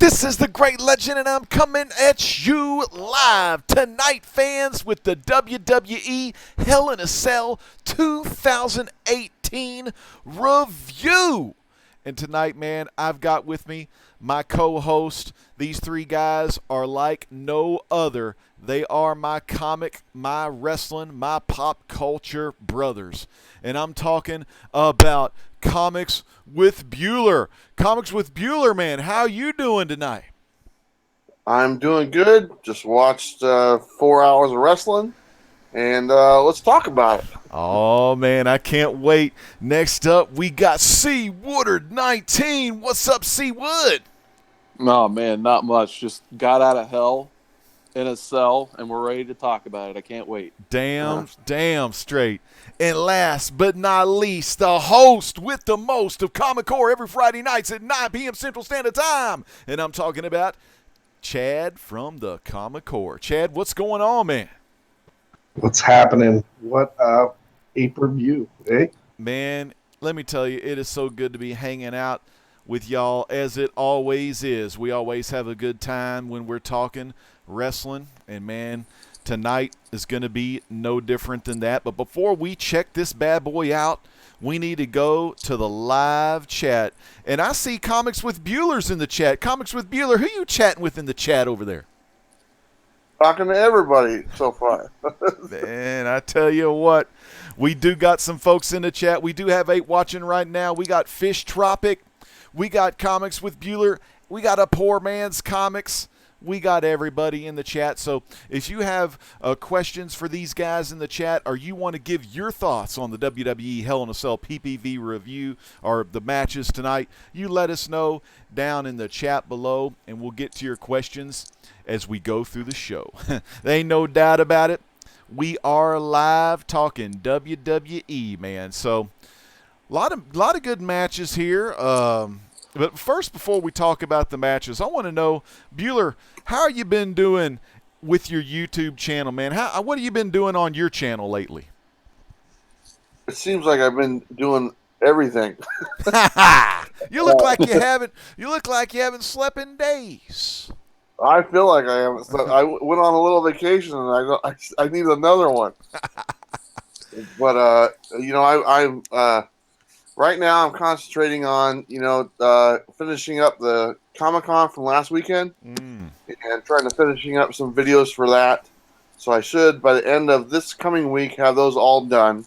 This is the Great Legend, and I'm coming at you live tonight, fans, with the WWE Hell in a Cell 2018 review. And tonight, man, I've got with me my co-host. These three guys are like no other. They are my comic, my wrestling, my pop culture brothers. And I'm talking about Comics with Bueller. Comics with Bueller, man. How you doing tonight? I'm doing good. Just watched 4 hours of wrestling, and let's talk about it. Oh, man, I can't wait. Next up, we got C. Woodard 19. What's up, C. Wood? Oh, man, not much. Just got out of hell in a cell, and we're ready to talk about it. I can't wait. Damn straight. And last but not least, the host with the most of Comic Core every Friday nights at 9 p.m. Central Standard Time. And I'm talking about Chad from the Comic Core. Chad, what's going on, man? What's happening? What a pay-per-view, eh? Man, let me tell you, it is so good to be hanging out with y'all, as it always is. We always have a good time when we're talking wrestling, and man, tonight is going to be no different than that. But before we check this bad boy out, we need to go to the live chat. And I see Comics with Bueller's in the chat. Comics with Bueller, who you chatting with in the chat over there? Talking to everybody so far. Man, I tell you what, we do got some folks in the chat. We do have 8 watching right now. We got Fish Tropic. We got Comics with Bueller. We got a Poor Man's Comics. We got everybody in the chat. So if you have questions for these guys in the chat, or you want to give your thoughts on the WWE Hell in a Cell PPV review or the matches tonight, you let us know down in the chat below, and we'll get to your questions as we go through the show. There ain't no doubt about it. We are live talking WWE, man. So a lot of good matches here. But first, before we talk about the matches, I want to know, Bueller, how you been doing with your YouTube channel, man? What have you been doing on your channel lately? It seems like I've been doing everything. You look like you haven't. You look like you haven't slept in days. I feel like I haven't. I went on a little vacation, and I need another one. But I'm right now, I'm concentrating on, finishing up the Comic-Con from last weekend and trying to finishing up some videos for that. So I should, by the end of this coming week, have those all done.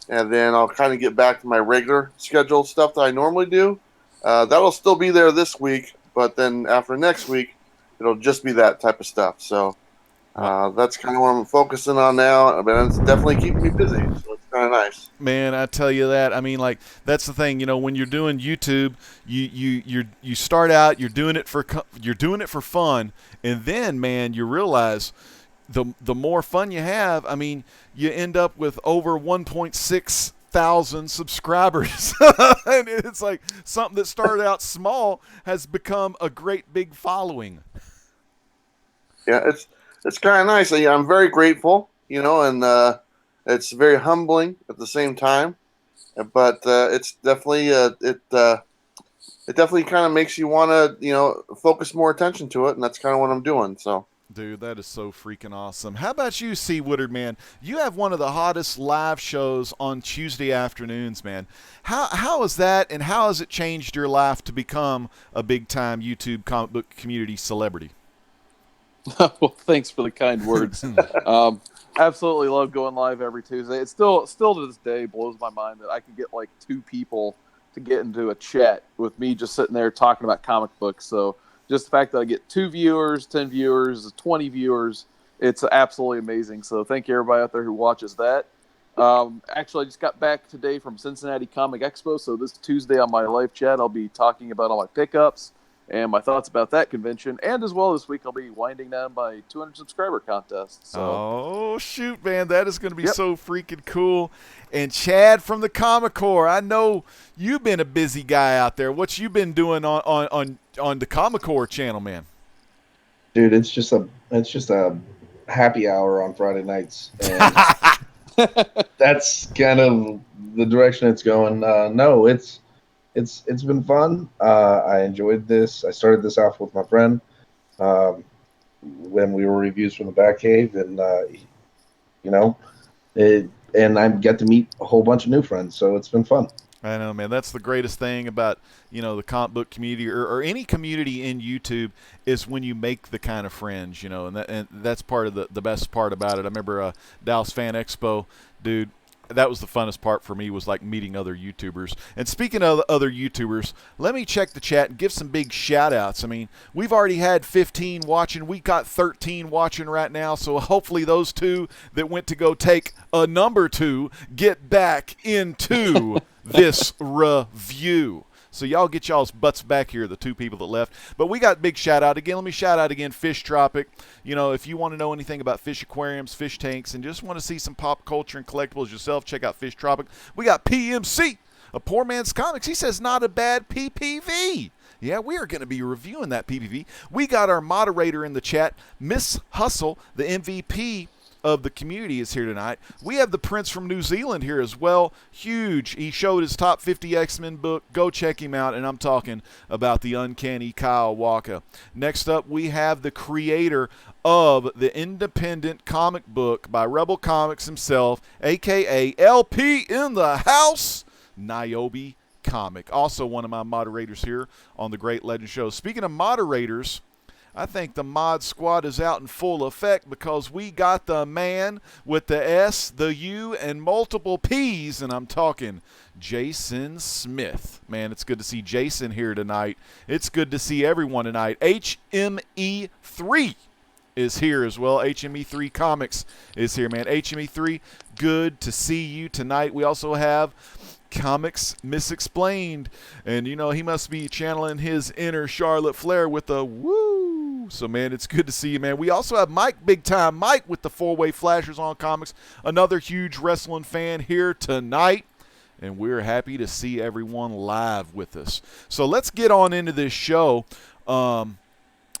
And then I'll kind of get back to my regular scheduled stuff that I normally do. That'll still be there this week, but then after next week, it'll just be that type of stuff. So that's kind of what I'm focusing on now. But it's definitely keeping me busy, so it's kind of nice. Man, I tell you that. I mean, like, that's the thing. When you're doing YouTube, you start out, you're doing it for fun, and then, man, you realize the more fun you have, I mean, you end up with over 1.6 thousand subscribers. And it's like something that started out small has become a great big following. Yeah, it's kind of nice. I'm very grateful, and it's very humbling at the same time. But it's definitely it definitely kind of makes you want to focus more attention to it, and that's kind of what I'm doing. So. Dude, that is so freaking awesome. How about you, C. Woodard, man? You have one of the hottest live shows on Tuesday afternoons, man. How is that, and how has it changed your life to become a big-time YouTube comic book community celebrity? Well, thanks for the kind words. Absolutely love going live every Tuesday. It still to this day blows my mind that I can get like 2 people to get into a chat with me just sitting there talking about comic books. So just the fact that I get 2 viewers, 10 viewers, 20 viewers, it's absolutely amazing. So thank you everybody out there who watches that. Actually, I just got back today from Cincinnati Comic Expo. So this Tuesday on my live chat, I'll be talking about all my pickups and my thoughts about that convention. And as well this week, I'll be winding down my 200 subscriber contest. So. Oh, shoot, man. That is going to be so freaking cool. And Chad from the Comic Core, I know you've been a busy guy out there. What you been doing on the Comic Core channel, man? Dude, it's just a happy hour on Friday nights. And that's kind of the direction it's going. No, it's it's been fun. I enjoyed this. I started this off with my friend um, when we were reviews from the Batcave, and you know, and I get to meet a whole bunch of new friends, so it's been fun. I know, man. That's the greatest thing about the comic book community or any community in YouTube is when you make the kind of friends, and that's part of the best part about it. I remember Dallas Fan Expo, dude. That was the funnest part for me was like meeting other YouTubers. And speaking of other YouTubers, let me check the chat and give some big shout outs. I mean, we've already had 15 watching. We got 13 watching right now. So hopefully those two that went to go take a number 2 get back into this review. So y'all get y'all's butts back here, the 2 people that left. But we got big shout out again. Let me shout out again Fish Tropic. If you want to know anything about fish aquariums, fish tanks, and just want to see some pop culture and collectibles yourself, check out Fish Tropic. We got PMC, a poor man's comics. He says not a bad PPV. Yeah, we are going to be reviewing that PPV. We got our moderator in the chat, Miss Hustle, the MVP of the community is here tonight. We have the Prince from New Zealand here as well. Huge. He showed his top 50 X-Men book. Go check him out. And I'm talking about the uncanny Kyle Walker. Next up, we have the creator of the independent comic book by Rebel Comics himself, a.k.a. LP in the house, Niobe Comic. Also one of my moderators here on the Great Legend Show. Speaking of moderators, I think the mod squad is out in full effect because we got the man with the S, the U, and multiple P's, and I'm talking Jason Smith. Man, it's good to see Jason here tonight. It's good to see everyone tonight. HME3 is here as well. HME3 Comics is here, man. HME3, good to see you tonight. We also have Comics Misexplained, and he must be channeling his inner Charlotte Flair with a woo. So man, it's good to see you, man. We also have Mike, big time Mike, with the 4-way flashers on comics, another huge wrestling fan here tonight, and we're happy to see everyone live with us. So let's get on into this show.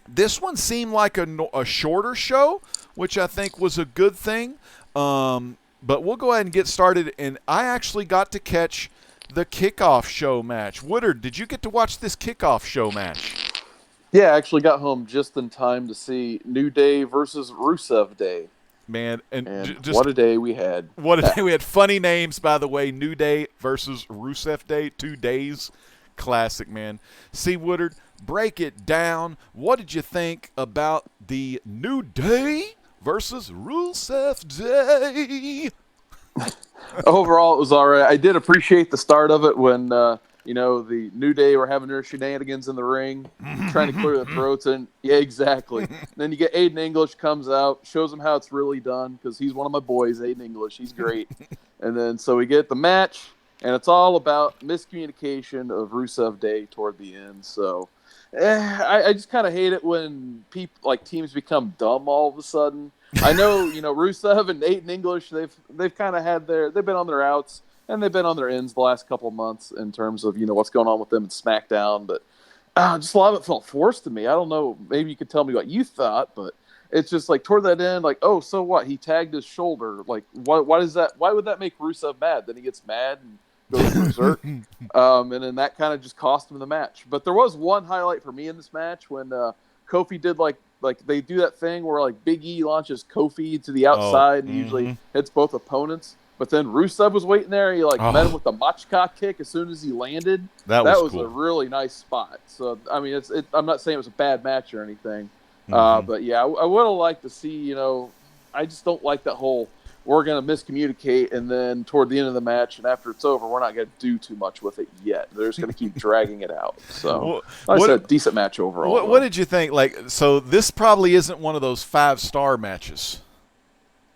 This one seemed like a shorter show, which I think was a good thing. But we'll go ahead and get started, and I actually got to catch the kickoff show match. Woodard, did you get to watch this kickoff show match? Yeah, I actually got home just in time to see New Day versus Rusev Day. Man, and just what a day we had. What a day we had. Funny names, by the way. New Day versus Rusev Day, 2 days. Classic, man. See, Woodard, break it down. What did you think about the New Day versus Rusev Day? Overall, it was all right. I did appreciate the start of it when, the New Day were having their shenanigans in the ring, trying to clear the throats. And yeah, exactly. Then you get Aiden English comes out, shows him how it's really done because he's one of my boys, Aiden English. He's great. And then so we get the match, and it's all about miscommunication of Rusev Day toward the end. So I just kind of hate it when teams become dumb all of a sudden. I know, Rusev and Aiden English, they've kind of they've been on their outs and they've been on their ends the last couple of months in terms of, what's going on with them in SmackDown. But just a lot of it felt forced to me. I don't know. Maybe you could tell me what you thought, but it's just like toward that end, like, oh, so what? He tagged his shoulder. Like, why would that make Rusev mad? Then he gets mad and goes berserk. And then that kind of just cost him the match. But there was one highlight for me in this match when Kofi did like they do that thing where like Big E launches Kofi to the outside and usually hits both opponents. But then Rusev was waiting there. He met him with the Machka kick as soon as he landed. That was cool. A really nice spot. So I mean, I'm not saying it was a bad match or anything, but yeah, I would have liked to see. I just don't like that whole we're going to miscommunicate and then toward the end of the match and after it's over, we're not going to do too much with it yet. They're just going to keep dragging it out. So I said decent match overall. What did you think? So this probably isn't one of those 5-star matches.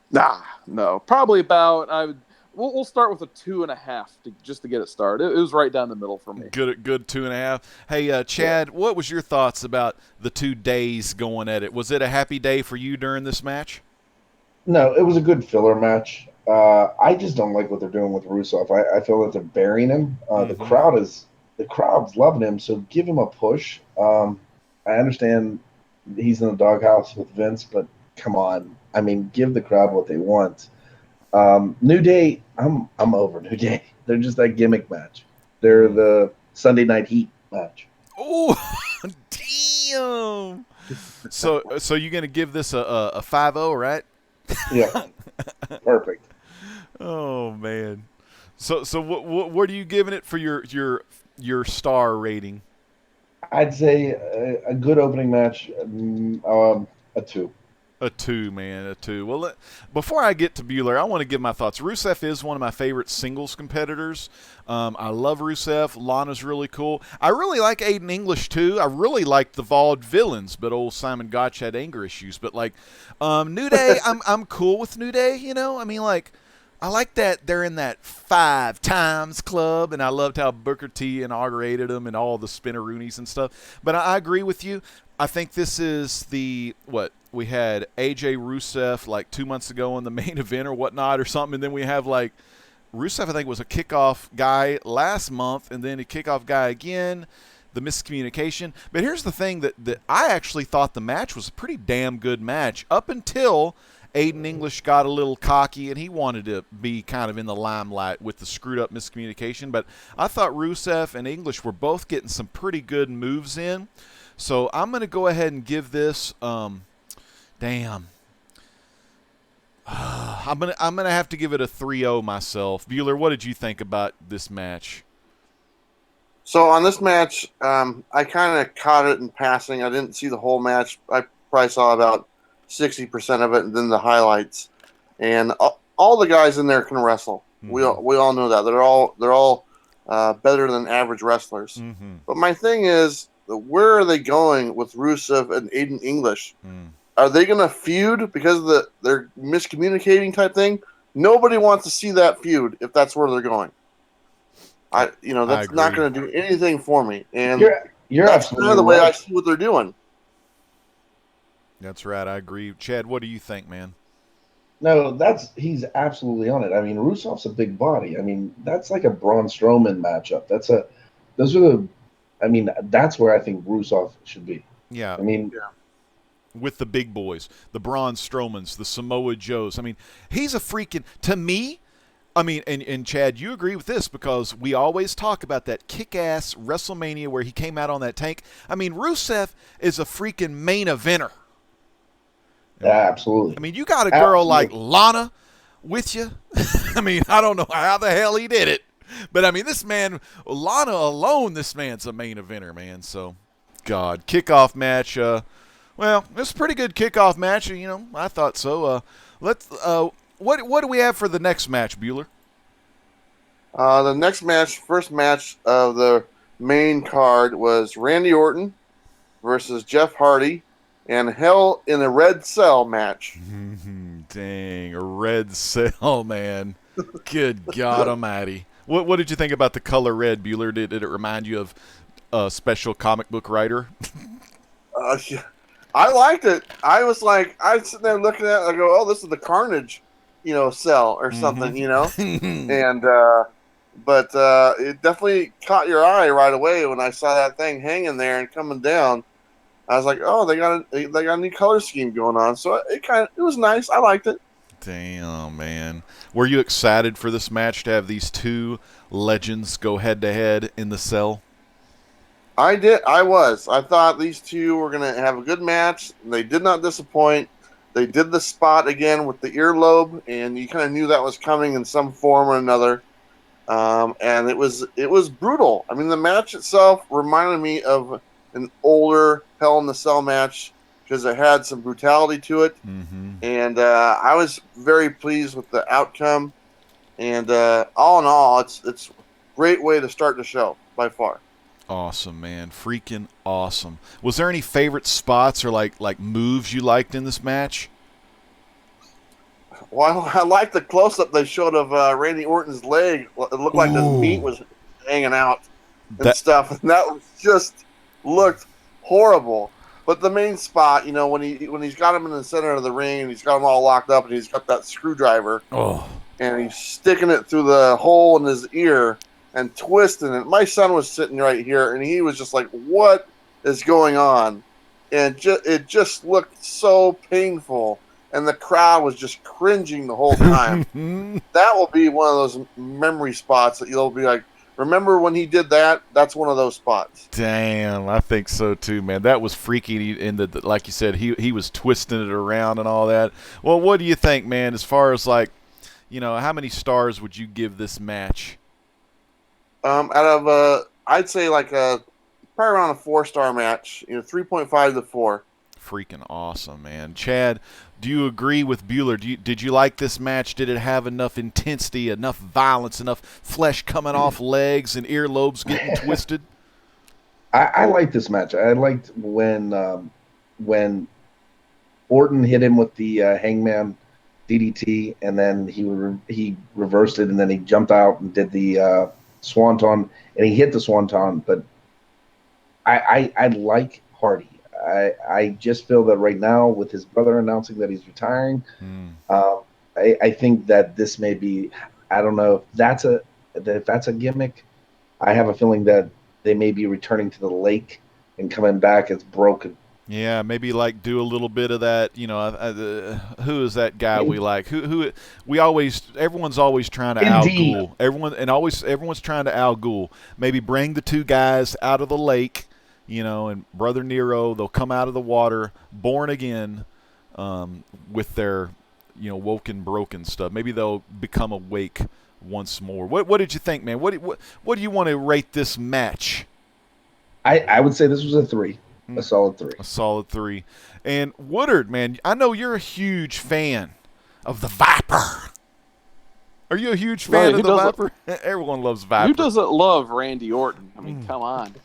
Nah, no. Probably about we'll start with a 2.5 just to get it started. It was right down the middle for me. Good 2.5. Hey, Chad, What was your thoughts about the 2 days going at it? Was it a happy day for you during this match? No, it was a good filler match. I just don't like what they're doing with Rusev. I feel that they're burying him. The crowd's loving him, so give him a push. I understand he's in the doghouse with Vince, but come on. I mean, give the crowd what they want. New Day, I'm over New Day. They're just that gimmick match. They're the Sunday Night Heat match. Oh, damn. So you're gonna give this a 5-0, right? Yeah, perfect. Oh man. So what are you giving it for your star rating? I'd say a good opening match, a 2. A 2, man, a 2. Well, before I get to Bueller, I want to give my thoughts. Rusev is one of my favorite singles competitors. I love Rusev. Lana's really cool. I really like Aiden English, too. I really like the Vaudevillains, but old Simon Gotch had anger issues. But, like, New Day, I'm cool with New Day, you know? I mean, like, I like that they're in that 5 times club, and I loved how Booker T inaugurated them and all the spinneroonies and stuff. But I agree with you. I think this is we had AJ Rusev like 2 months ago in the main event or whatnot or something, and then we have like Rusev, I think, was a kickoff guy last month, and then a kickoff guy again, the miscommunication. But here's the thing that I actually thought the match was a pretty damn good match up until Aiden English got a little cocky and he wanted to be kind of in the limelight with the screwed up miscommunication. But I thought Rusev and English were both getting some pretty good moves in. So I'm going to go ahead and give this I'm going to have to give it a 3-0 myself. Bueller, what did you think about this match? So on this match, I kind of caught it in passing. I didn't see the whole match. I probably saw about 60% of it, and then the highlights. And all the guys in there can wrestle. Mm-hmm. We all know that they're all better than average wrestlers. Mm-hmm. But my thing is, where are they going with Rusev and Aiden English? Mm. Are they going to feud because of their miscommunicating type thing? Nobody wants to see that feud if that's where they're going. That's not going to do anything for me. And you're that's kind of the way I see what they're doing. That's right. I agree. Chad, what do you think, man? No, he's absolutely on it. I mean, Rusev's a big body. I mean, that's like a Braun Strowman matchup. That's where I think Rusev should be. Yeah. I mean, with the big boys, the Braun Strowmans, the Samoa Joes. I mean, he's a freaking, to me, I mean, and Chad, you agree with this because we always talk about that kick-ass WrestleMania where he came out on that tank. I mean, Rusev is a freaking main eventer. Absolutely. I mean, you got a girl like Lana with you. I mean, I don't know how the hell he did it. But, I mean, this man, Lana alone, this man's a main eventer, man. So, God, kickoff match. Well, it's a pretty good kickoff match. You know, I thought so. What do we have for the next match, Bueller? The next match, first match of the main card was Randy Orton versus Jeff Hardy and Hell in a Red Cell match. Dang, a Red Cell, man. Good God Almighty. What did you think about the color red, Bueller? Did it remind you of a special comic book writer? I liked it. I was sitting there looking at it. I go, oh, this is the Carnage, cell or something, And, but it definitely caught your eye right away when I saw that thing hanging there and coming down. I was like, oh, they got a new color scheme going on. So it was nice. I liked it. Damn, man. Were you excited for this match to have these two legends go head-to-head in the cell? I did. I was. I thought these two were going to have a good match. They did not disappoint. They did the spot again with the earlobe, and you kind of knew that was coming in some form or another. And it was brutal. I mean, the match itself reminded me of an older Hell in the Cell match because it had some brutality to it. Mm-hmm. And I was very pleased with the outcome. And all in all, it's a great way to start the show by far. Awesome, man. Freaking awesome. Was there any favorite spots or like moves you liked in this match? Well, I liked the close-up they showed of Randy Orton's leg. It looked like his meat was hanging out and stuff. And that was just looked horrible. But the main spot, when he's got him in the center of the ring and he's got him all locked up and he's got that screwdriver and he's sticking it through the hole in his ear and twisting it. My son was sitting right here, and he was just like, what is going on? And it just looked so painful, and the crowd was just cringing the whole time. That will be one of those memory spots that you'll be like, remember when he did that? That's one of those spots. Damn, I think so too, man. That was freaky. In the like you said, he was twisting it around and all that. Well, what do you think, man? As far as like, how many stars would you give this match? Out of I'd say like probably around a 4-star match. 3.5 to 4. Freaking awesome, man. Chad, do you agree with Bueller? Did you like this match? Did it have enough intensity, enough violence, enough flesh coming off legs and earlobes getting twisted? I liked this match. I liked when Orton hit him with the Hangman DDT, and then he reversed it, and then he jumped out and did the Swanton, and he hit the Swanton. But I like Hardy. I just feel that right now, with his brother announcing that he's retiring, I think that this may be. I don't know if that's a gimmick. I have a feeling that they may be returning to the lake and coming back as broken. Yeah, maybe like do a little bit of that. Who is that guy we like? Everyone's always trying to Al Ghul. Everyone's trying to Al Ghul. Maybe bring the two guys out of the lake. And Brother Nero, they'll come out of the water, born again, with their, woken, broken stuff. Maybe they'll become awake once more. What did you think, man? What do you want to rate this match? I would say this was a 3, a solid 3. A solid 3. And Woodard, man, I know you're a huge fan of the Viper. Are you a huge fan of the Viper? Everyone loves Viper. Who doesn't love Randy Orton? I mean, come on.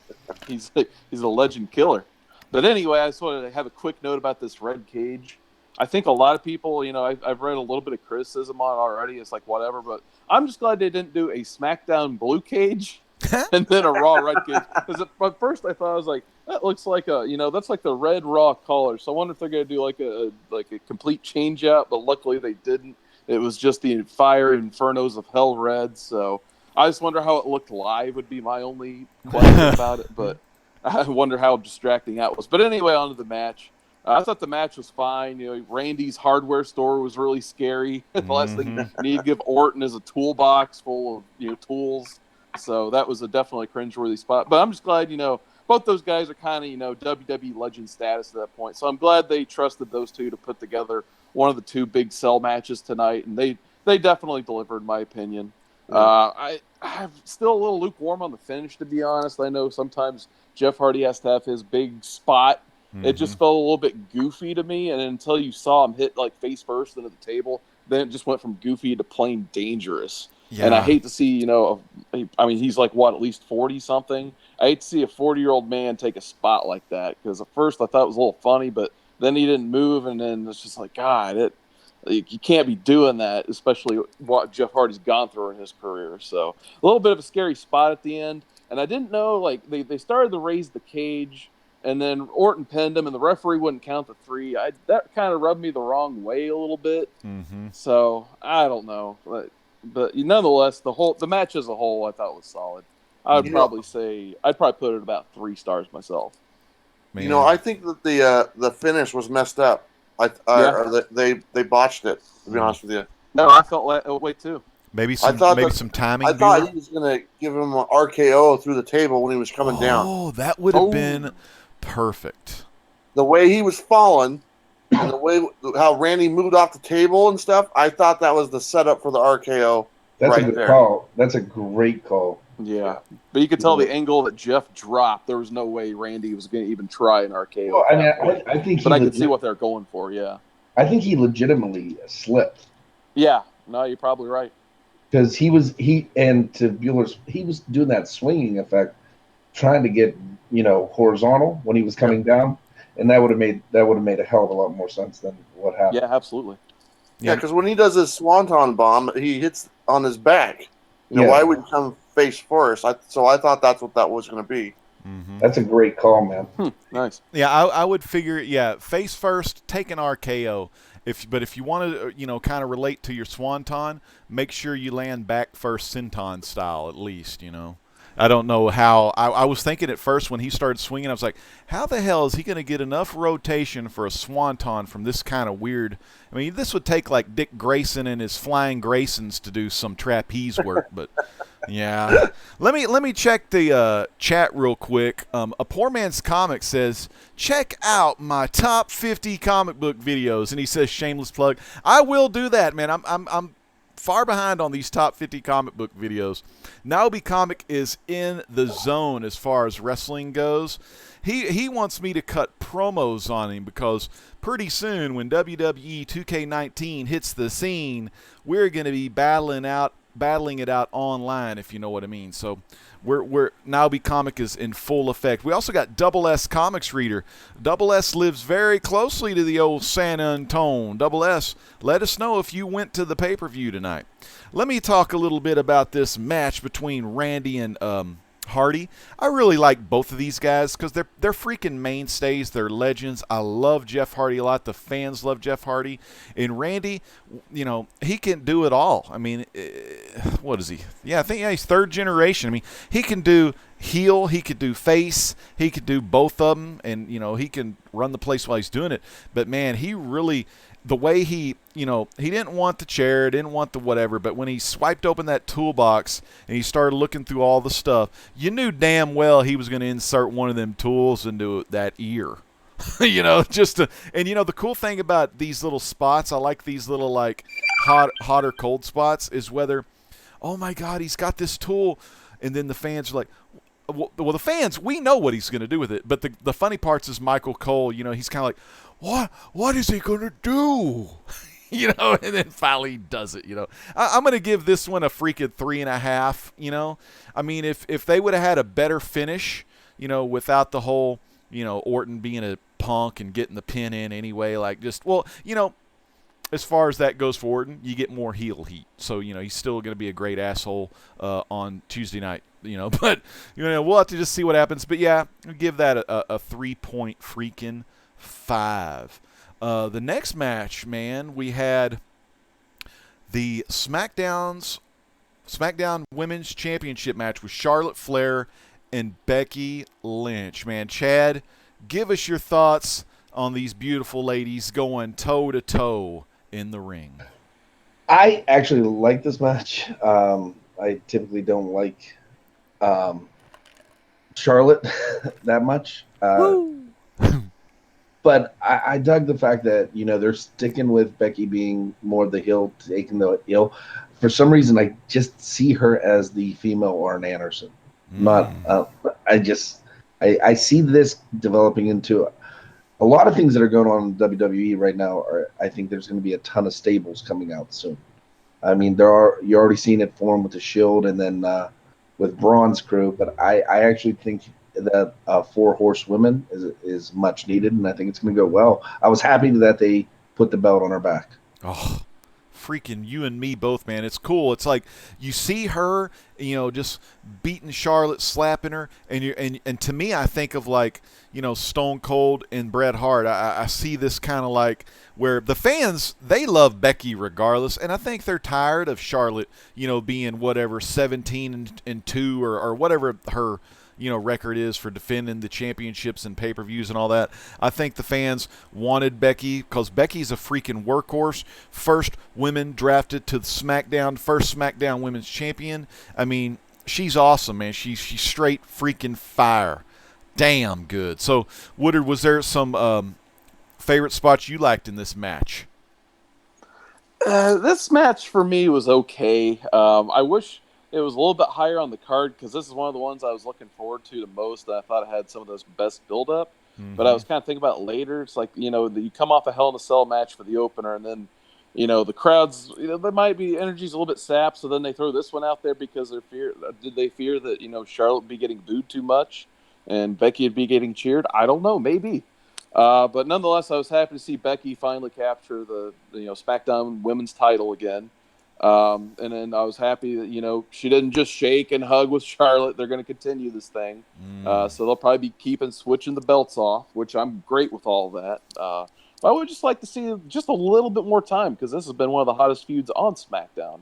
He's a legend killer. But anyway, I just wanted to have a quick note about this red cage. I think a lot of people, I've read a little bit of criticism on it already. It's like whatever, but I'm just glad they didn't do a SmackDown blue cage and then a Raw red cage. Because at first I thought, I was like, that looks like that's like the red Raw collar. So I wonder if they're going to do like a complete change out, but luckily they didn't. It was just the Fire Infernos of Hell red. So I just wonder how it looked live would be my only question about it. But I wonder how distracting that was. But anyway, on to the match. I thought the match was fine. Randy's hardware store was really scary. The last thing you need to give Orton is a toolbox full of tools. So that was a definitely cringeworthy spot. But I'm just glad both those guys are kind of WWE legend status at that point. So I'm glad they trusted those two to put together one of the two big Cell matches tonight, and they definitely delivered, in my opinion. I'm still a little lukewarm on the finish, to be honest. I know sometimes Jeff Hardy has to have his big spot. It just felt a little bit goofy to me, and until you saw him hit like face first into the table, then it just went from goofy to plain dangerous. Yeah. And I hate to see, he's like, at least 40-something? I hate to see a 40-year-old man take a spot like that, because at first I thought it was a little funny, but then he didn't move, and then it's just like, God, you can't be doing that, especially what Jeff Hardy's gone through in his career. So a little bit of a scary spot at the end, and I didn't know, like, they started to raise the cage, and then Orton pinned him, and the referee wouldn't count the 3. That kind of rubbed me the wrong way a little bit. So I don't know, but nonetheless, the match as a whole I thought was solid. I'd probably put it about 3 stars myself. Man. I think that the finish was messed up. Or they botched it. To be honest with you. No, I felt that way too. Maybe some timing. I thought he was going to give him an RKO through the table when he was coming down. Oh, that would have been perfect. The way he was falling, and the way how Randy moved off the table and stuff, I thought that was the setup for the RKO. That's right a good there. call. That's a great call. Yeah, but you could tell the angle that Jeff dropped. There was no way Randy was going to even try an RKO. Well, I think, but I could see what they're going for. Yeah, I think he legitimately slipped. Yeah, no, you're probably right. Because to Bueller's, he was doing that swinging effect, trying to get horizontal when he was coming down, and that would have made a hell of a lot more sense than what happened. Yeah, absolutely. Yeah, because when he does his swanton bomb, he hits on his back. Why would he come face first? So I thought that's what that was going to be. That's a great call, man. Nice. Yeah, I would figure, face first, take an RKO. But if you want to, kind of relate to your swanton, make sure you land back first senton style at least, I don't know how. I was thinking at first when he started swinging, I was like, how the hell is he going to get enough rotation for a swanton from this kind of weird? I mean, this would take like Dick Grayson and his Flying Graysons to do some trapeze work, but Yeah. Let me check the chat real quick. A poor man's comic says, check out my top 50 comic book videos, and he says shameless plug. I will do that, man. I'm far behind on these top 50 comic book videos. Naobi Comic is in the zone as far as wrestling goes. He wants me to cut promos on him because pretty soon when WWE 2K19 hits the scene, we're going to be battling it out online, if you know what I mean. So we're Naobi Comic is in full effect. We also got Double S Comics Reader. Double S lives very closely to the old San Antone. Double S, let us know if you went to the pay-per-view tonight. Let me talk a little bit about this match between Randy and Hardy. I really like both of these guys because they're freaking mainstays. They're legends. I love Jeff Hardy a lot. The fans love Jeff Hardy. And Randy, you know, he can do it all. I mean, what is he? Yeah, I think he's third generation. I mean, he can do heel, he could do face, he could do both of them, and, you know, he can run the place while he's doing it. But, man, he really, the way he, you know, he didn't want the chair, didn't want the whatever, but when he swiped open that toolbox and he started looking through all the stuff, you knew damn well he was going to insert one of them tools into that ear. You know, and you know, the cool thing about these little spots, I like these little like hot or cold spots, is whether, oh my God, he's got this tool, and then the fans are like, well, the fans, we know what he's going to do with it, but the funny parts is Michael Cole, you know, he's kind of like, what is he going to do? You know, and then finally he does it, you know. I'm going to give this one a freaking 3.5, you know. I mean, if they would have had a better finish, you know, without the whole, you know, Orton being a punk and getting the pin in anyway, like just, well, you know, as far as that goes for Orton, you get more heel heat. So, you know, he's still going to be a great asshole on Tuesday night, you know. But, you know, we'll have to just see what happens. But, yeah, I'll give that a 3-point freaking 5. The next match, man, we had the SmackDown Women's Championship match with Charlotte Flair and Becky Lynch. Man, Chad, give us your thoughts on these beautiful ladies going toe-to-toe in the ring. I actually like this match. I typically don't like Charlotte that much. But I dug the fact that, you know, they're sticking with Becky being more the heel, taking the heel. For some reason, I just see her as the female Arn Anderson. I see this developing into a lot of things that are going on in WWE right now. I think there's going to be a ton of stables coming out soon. I mean, you're already seeing it form with the Shield and then with Braun's crew. But I actually think that 4 horsewomen is much needed, and I think it's going to go well. I was happy that they put the belt on her back. Oh, freaking you and me both, man. It's cool. It's like you see her, you know, just beating Charlotte, slapping her, and to me, I think of like, you know, Stone Cold and Bret Hart. I see this kind of like where the fans, they love Becky regardless, and I think they're tired of Charlotte, you know, being whatever 17-2 or whatever her, you know, record is for defending the championships and pay-per-views and all that. I think the fans wanted Becky because Becky's a freaking workhorse. First women drafted to SmackDown, first SmackDown Women's Champion. I mean, she's awesome, man. She's straight freaking fire. Damn good. So, Woodard, was there some favorite spots you liked in this match? This match for me was okay. I wish it was a little bit higher on the card because this is one of the ones I was looking forward to the most. I thought it had some of those best build-up. Mm-hmm. But I was kind of thinking about it later. It's like, you know, you come off a Hell in a Cell match for the opener, and then, you know, the crowds, you know, there might be energy's a little bit sapped, so then they throw this one out there because did they fear that, you know, Charlotte would be getting booed too much and Becky would be getting cheered? I don't know, maybe. But nonetheless, I was happy to see Becky finally capture the SmackDown Women's title again. And then I was happy that, you know, she didn't just shake and hug with Charlotte. They're going to continue this thing. So they'll probably be switching the belts off, which I'm great with all that. But I would just like to see just a little bit more time because this has been one of the hottest feuds on SmackDown.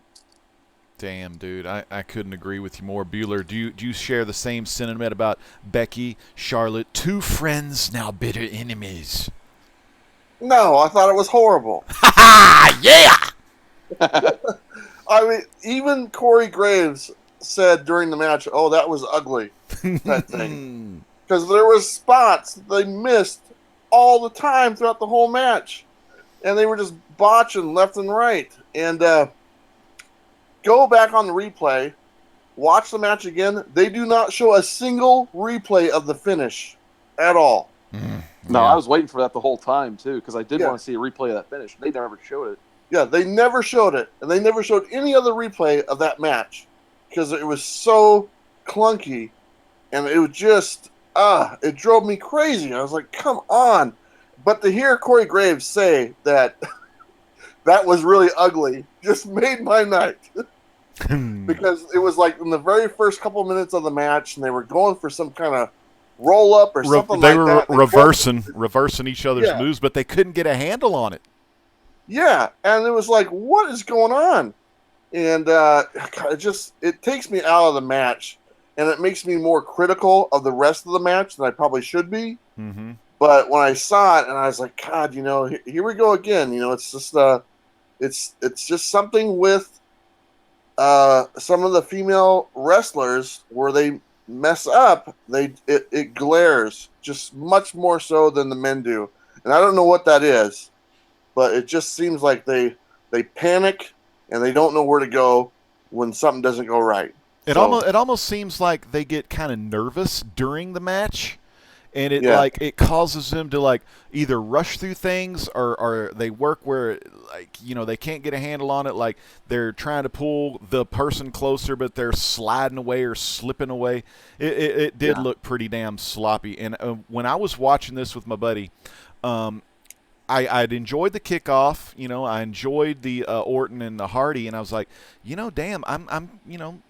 Damn, dude, I couldn't agree with you more. Bueller, do you share the same sentiment about Becky, Charlotte, 2 friends, now bitter enemies? No, I thought it was horrible. Ha! Yeah! I mean, even Corey Graves said during the match, "Oh, that was ugly," type thing, because there was spots they missed all the time throughout the whole match, and they were just botching left and right. And go back on the replay, watch the match again. They do not show a single replay of the finish at all. No, I was waiting for that the whole time too, because I did want to see a replay of that finish. They never showed it. Yeah, they never showed it, and they never showed any other replay of that match because it was so clunky, and it was just it drove me crazy. I was like, come on. But to hear Corey Graves say that that was really ugly just made my night. Because it was like in the very first couple minutes of the match, and they were going for some kind of roll up or something they like that. They were reversing each other's moves, but they couldn't get a handle on it. Yeah, and it was like, what is going on? And it takes me out of the match, and it makes me more critical of the rest of the match than I probably should be. Mm-hmm. But when I saw it, and I was like, God, here we go again. It's just it's just something with some of the female wrestlers where they mess up. It glares just much more so than the men do, and I don't know what that is, but it just seems like they panic and they don't know where to go when something doesn't go right. It almost seems like they get kind of nervous during the match, and it causes them to either rush through things or they work where they can't get a handle on it. Like they're trying to pull the person closer, but they're sliding away or slipping away. It did look pretty damn sloppy. And when I was watching this with my buddy, I'd enjoyed the kickoff. I enjoyed the Orton and the Hardy, and I was like, damn, I'm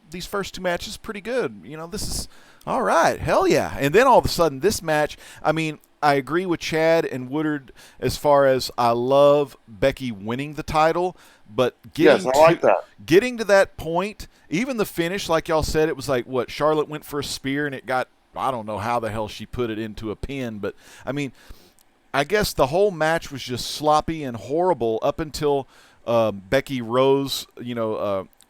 these first two matches pretty good. This is all right. Hell yeah. And then all of a sudden this match, I mean, I agree with Chad and Woodard as far as I love Becky winning the title, but getting to that point, even the finish, like y'all said, it was like what Charlotte went for a spear and it got, I don't know how the hell she put it into a pin, but I mean, I guess the whole match was just sloppy and horrible up until Becky Rose,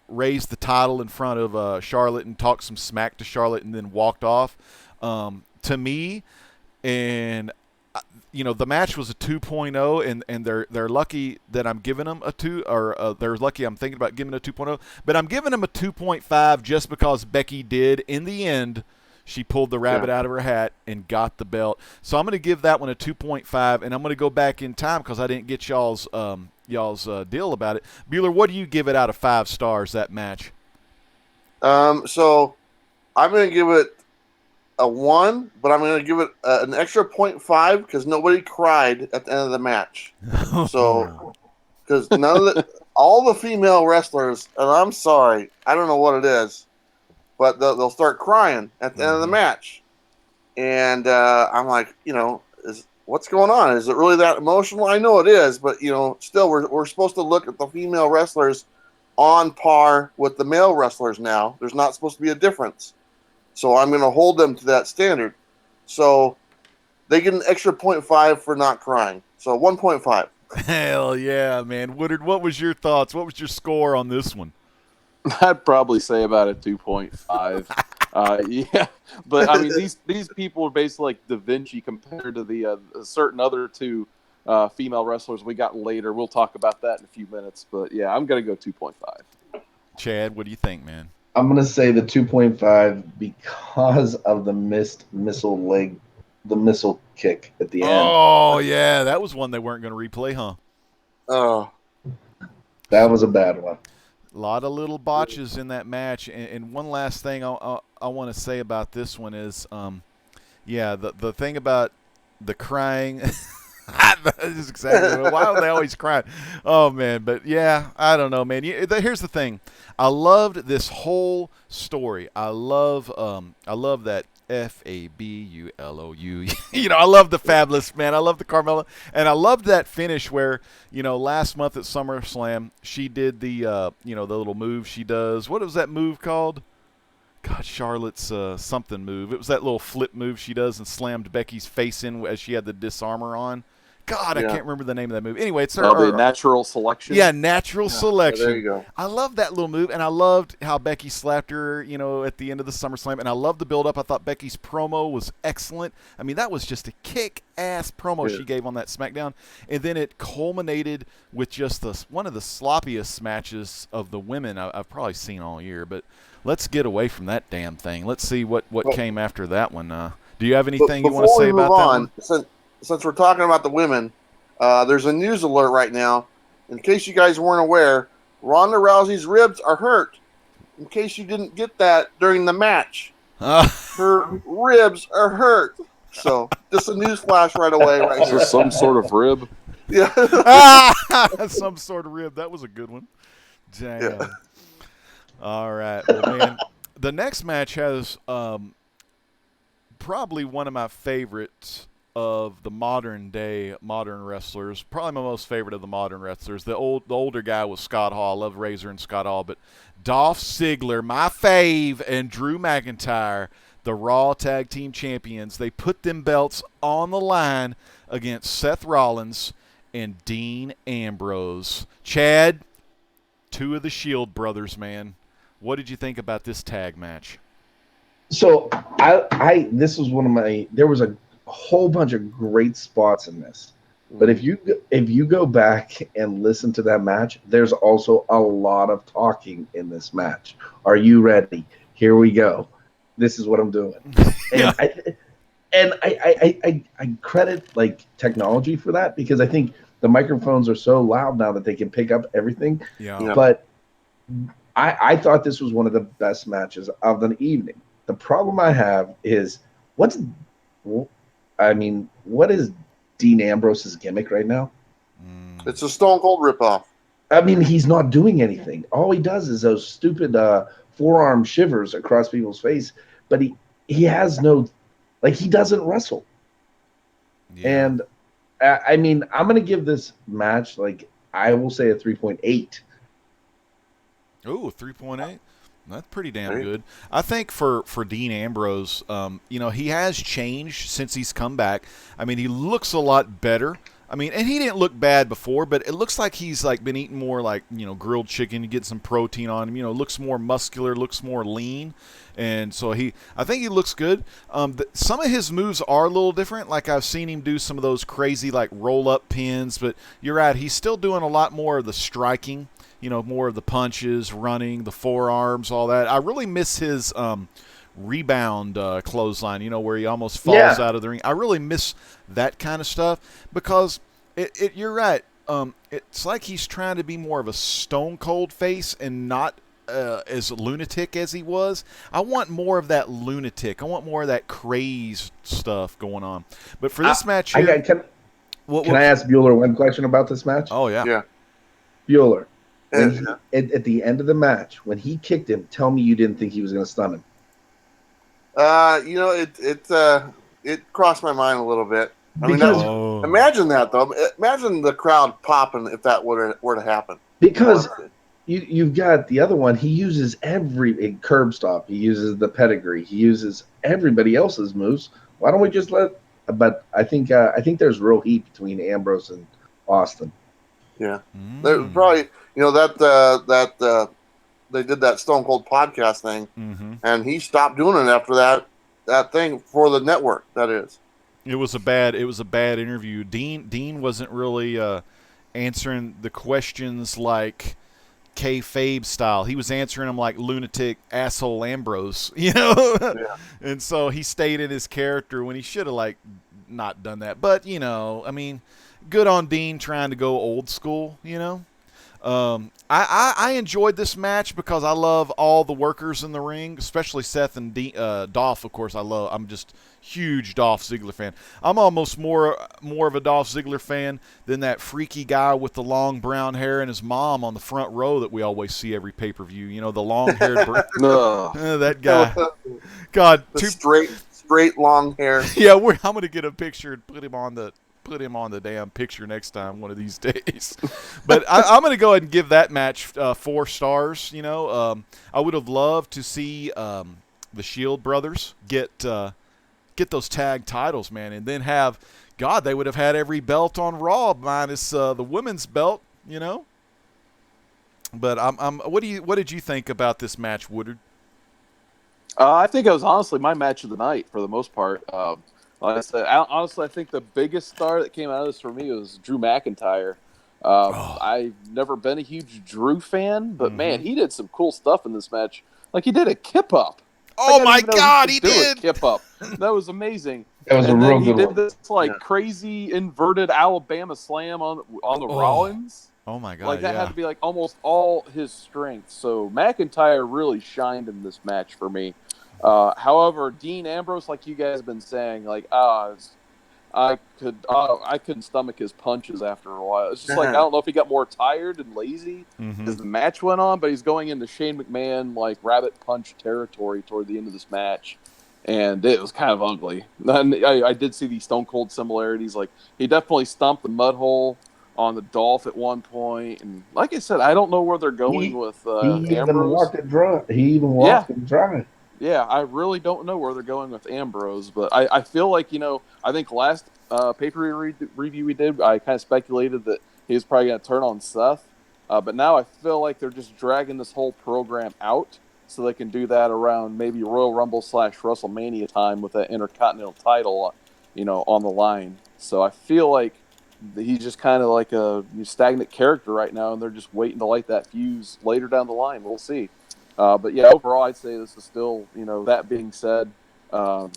raised the title in front of Charlotte and talked some smack to Charlotte and then walked off. To me, and the match was a 2.0, and they're lucky that I'm giving them a 2, or they're lucky I'm thinking about giving it a 2.0, but I'm giving them a 2.5 just because Becky did in the end. She pulled the rabbit out of her hat and got the belt. So I'm going to give that one a 2.5, and I'm going to go back in time because I didn't get y'all's deal about it. Bueller, what do you give it out of 5 stars, that match? So I'm going to give it a 1, but I'm going to give it an extra 0.5 because nobody cried at the end of the match. So, because all the female wrestlers, and I'm sorry, I don't know what it is, but they'll start crying at the end of the match. And I'm like, what's going on? Is it really that emotional? I know it is, but, still we're supposed to look at the female wrestlers on par with the male wrestlers now. There's not supposed to be a difference. So I'm going to hold them to that standard. So they get an extra 0.5 for not crying. So 1.5. Hell yeah, man. Woodard, what was your thoughts? What was your score on this one? I'd probably say about a 2.5. Yeah, but I mean, these people are basically like Da Vinci compared to the certain other 2 female wrestlers we got later. We'll talk about that in a few minutes. But yeah, I'm gonna go 2.5. Chad, what do you think, man? I'm gonna say the 2.5 because of the missed missile kick at the end. Oh yeah, that was one they weren't gonna replay, huh? Oh, that was a bad one. A lot of little botches in that match, and one last thing I want to say about this one is, the thing about the crying. That is exactly why are they always crying? Oh man, but yeah, I don't know, man. Here's the thing: I loved this whole story. I love that Fabulou. I love the Fabulous, man. I love the Carmella, and I loved that finish where last month at SummerSlam she did the the little move she does. What was that move called? God, Charlotte's something move. It was that little flip move she does and slammed Becky's face in as she had the disarmor on. God, I can't remember the name of that move. Anyway, it's the Natural Selection. Yeah, Natural Selection. There you go. I love that little move, and I loved how Becky slapped her, at the end of the SummerSlam, and I loved the build-up. I thought Becky's promo was excellent. I mean, that was just a kick-ass promo she gave on that SmackDown, and then it culminated with just one of the sloppiest matches of the women I've probably seen all year. But let's get away from that damn thing. Let's see what came after that one. Do you have anything you want to say about that one? Since we're talking about the women, there's a news alert right now. In case you guys weren't aware, Ronda Rousey's ribs are hurt. In case you didn't get that during the match, her ribs are hurt. So just a news flash right away. Right Is here. this some sort of rib? Yeah. Some sort of rib. That was a good one. Damn. Yeah. All right. Well, man, the next match has probably one of my favorites of the modern wrestlers. Probably my most favorite of the modern wrestlers. The older guy was Scott Hall. I love Razor and Scott Hall, but Dolph Ziggler, my fave, and Drew McIntyre, the Raw Tag Team Champions. They put them belts on the line against Seth Rollins and Dean Ambrose. Chad, two of the Shield brothers, man. What did you think about this tag match? So this was there was a whole bunch of great spots in this. But if you go back and listen to that match, there's also a lot of talking in this match. Are you ready? Here we go. This is what I'm doing. And I credit like technology for that, because I think the microphones are so loud now that they can pick up everything. Yeah. But I thought this was one of the best matches of the evening. The problem I have is what is Dean Ambrose's gimmick right now? It's a Stone Cold ripoff. I mean, he's not doing anything. All he does is those stupid forearm shivers across people's face, but he has no, like, he doesn't wrestle. Yeah. And I mean, I'm going to give this match, like, I will say a 3.8. Oh, 3.8. That's pretty damn good. I think for Dean Ambrose, he has changed since he's come back. I mean, he looks a lot better. I mean, and he didn't look bad before, but it looks like he's like been eating more like, grilled chicken to get some protein on him. Looks more muscular, looks more lean. And so I think he looks good. Some of his moves are a little different. Like I've seen him do some of those crazy like roll-up pins, but you're right. He's still doing a lot more of the striking. More of the punches, running, the forearms, all that. I really miss his rebound clothesline, where he almost falls out of the ring. I really miss that kind of stuff because you're right. It's like he's trying to be more of a Stone Cold face and not as lunatic as he was. I want more of that lunatic. I want more of that crazed stuff going on. But for this match here... Can I ask Bueller one question about this match? Oh, yeah. Yeah. Bueller. At the end of the match, when he kicked him, tell me you didn't think he was going to stun him. It crossed my mind a little bit. Imagine that though. Imagine the crowd popping if that were to happen. Because you've got the other one. He uses every curb stop. He uses the pedigree. He uses everybody else's moves. Why don't we just let? But I think there's real heat between Ambrose and Austin. Yeah, there's probably that they did that Stone Cold podcast thing, and he stopped doing it after that thing for the network. That is, it was a bad interview. Dean wasn't really answering the questions like kayfabe style. He was answering them like lunatic asshole Ambrose, Yeah. And so he stayed in his character when he should have like not done that. But I mean. Good on Dean trying to go old school, I enjoyed this match because I love all the workers in the ring, especially Seth and Dolph, of course. I'm just huge Dolph Ziggler fan. I'm almost more of a Dolph Ziggler fan than that freaky guy with the long brown hair and his mom on the front row that we always see every pay-per-view. The long-haired that guy. God, straight long hair. Yeah, I'm going to get a picture and put him on the damn picture next time one of these days. But I'm going to go ahead and give that match 4 stars. I would have loved to see the Shield brothers get get those tag titles, man, and then have God, they would have had every belt on Raw minus the women's belt, you know. But what did you think about this match, Woodard? I think it was honestly my match of the night for the most part. Like I said, honestly, I think the biggest star that came out of this for me was Drew McIntyre. I've never been a huge Drew fan, but man, he did some cool stuff in this match. Like he did a kip up. Oh my God, he did a kip up. That was amazing. That was and a then real he good did one. this crazy inverted Alabama slam on the Rollins. Oh my God, Like that had to be like almost all his strength. So McIntyre really shined in this match for me. However, Dean Ambrose, like you guys have been saying, like I couldn't stomach his punches after a while. It's just like I don't know if he got more tired and lazy as the match went on, but he's going into Shane McMahon like rabbit punch territory toward the end of this match, and it was kind of ugly. And I did see these Stone Cold similarities. Like he definitely stomped the mud hole on the Dolph at one point, and like I said, I don't know where they're going with He even Ambrose. walked it dry. He even walked it dry. Yeah, I really don't know where they're going with Ambrose, but I feel like, I think last pay-per-view review we did, I kind of speculated that he was probably going to turn on Seth, but now I feel like they're just dragging this whole program out so they can do that around maybe Royal Rumble / WrestleMania time with that Intercontinental title, on the line. So I feel like he's just kind of like a stagnant character right now, and they're just waiting to light that fuse later down the line. We'll see. But yeah, overall, I'd say this is still, that being said, 4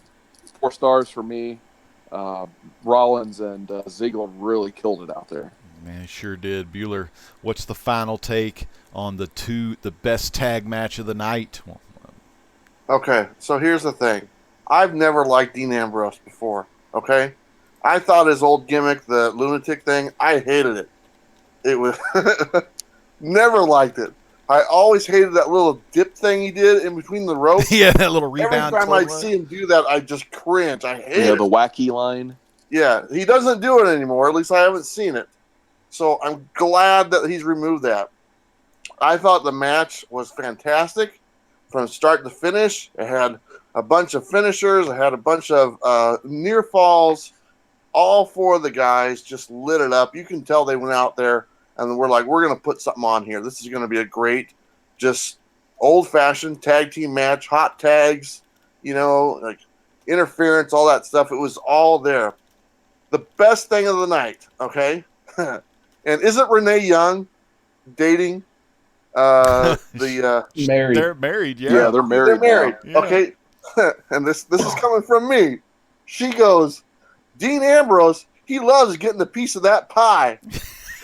stars for me. Rollins and Ziggler really killed it out there. Man, sure did. Bueller, what's the final take on the best tag match of the night? Okay, so here's the thing. I've never liked Dean Ambrose before, okay? I thought his old gimmick, the lunatic thing, I hated it. It was never liked it. I always hated that little dip thing he did in between the ropes. Yeah, that little rebound. Every time I'd see him do that, I just cringe. I hate it. The wacky line. Yeah, he doesn't do it anymore. At least I haven't seen it. So I'm glad that he's removed that. I thought the match was fantastic from start to finish. It had a bunch of finishers. It had a bunch of near falls. All 4 of the guys just lit it up. You can tell they went out there and we're like, we're going to put something on here. This is going to be a great, just old-fashioned tag team match, hot tags, like interference, all that stuff. It was all there. The best thing of the night, okay? And isn't Renee Young dating married? They're married, yeah. Yeah, they're married. They're married, now. okay? And this is coming from me. She goes, Dean Ambrose, he loves getting a piece of that pie.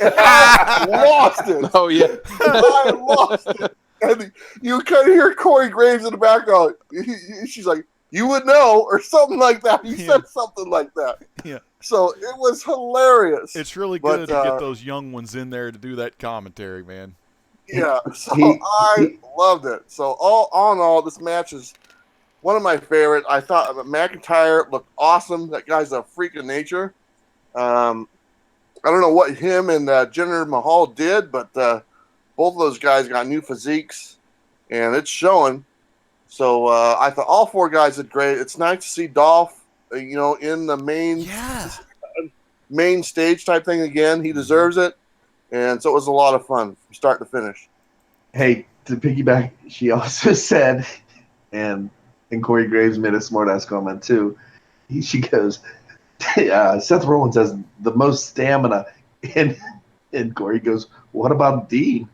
And I lost it. Oh, yeah. I lost it. And you kind of hear Corey Graves in the background. She's like, you would know, or something like that. He said something like that. Yeah. So it was hilarious. It's really good to get those young ones in there to do that commentary, man. Yeah. So I loved it. So all in all, this match is one of my favorite. I thought McIntyre looked awesome. That guy's a freak of nature. I don't know what him and Jinder Mahal did, but both of those guys got new physiques, and it's showing. So I thought all 4 guys did great. It's nice to see Dolph, in the main stage type thing again. He deserves it, and so it was a lot of fun from start to finish. Hey, to piggyback, she also said, and Corey Graves made a smart-ass comment too. She goes, Seth Rollins has the most stamina, and Corey goes, "What about Dean?"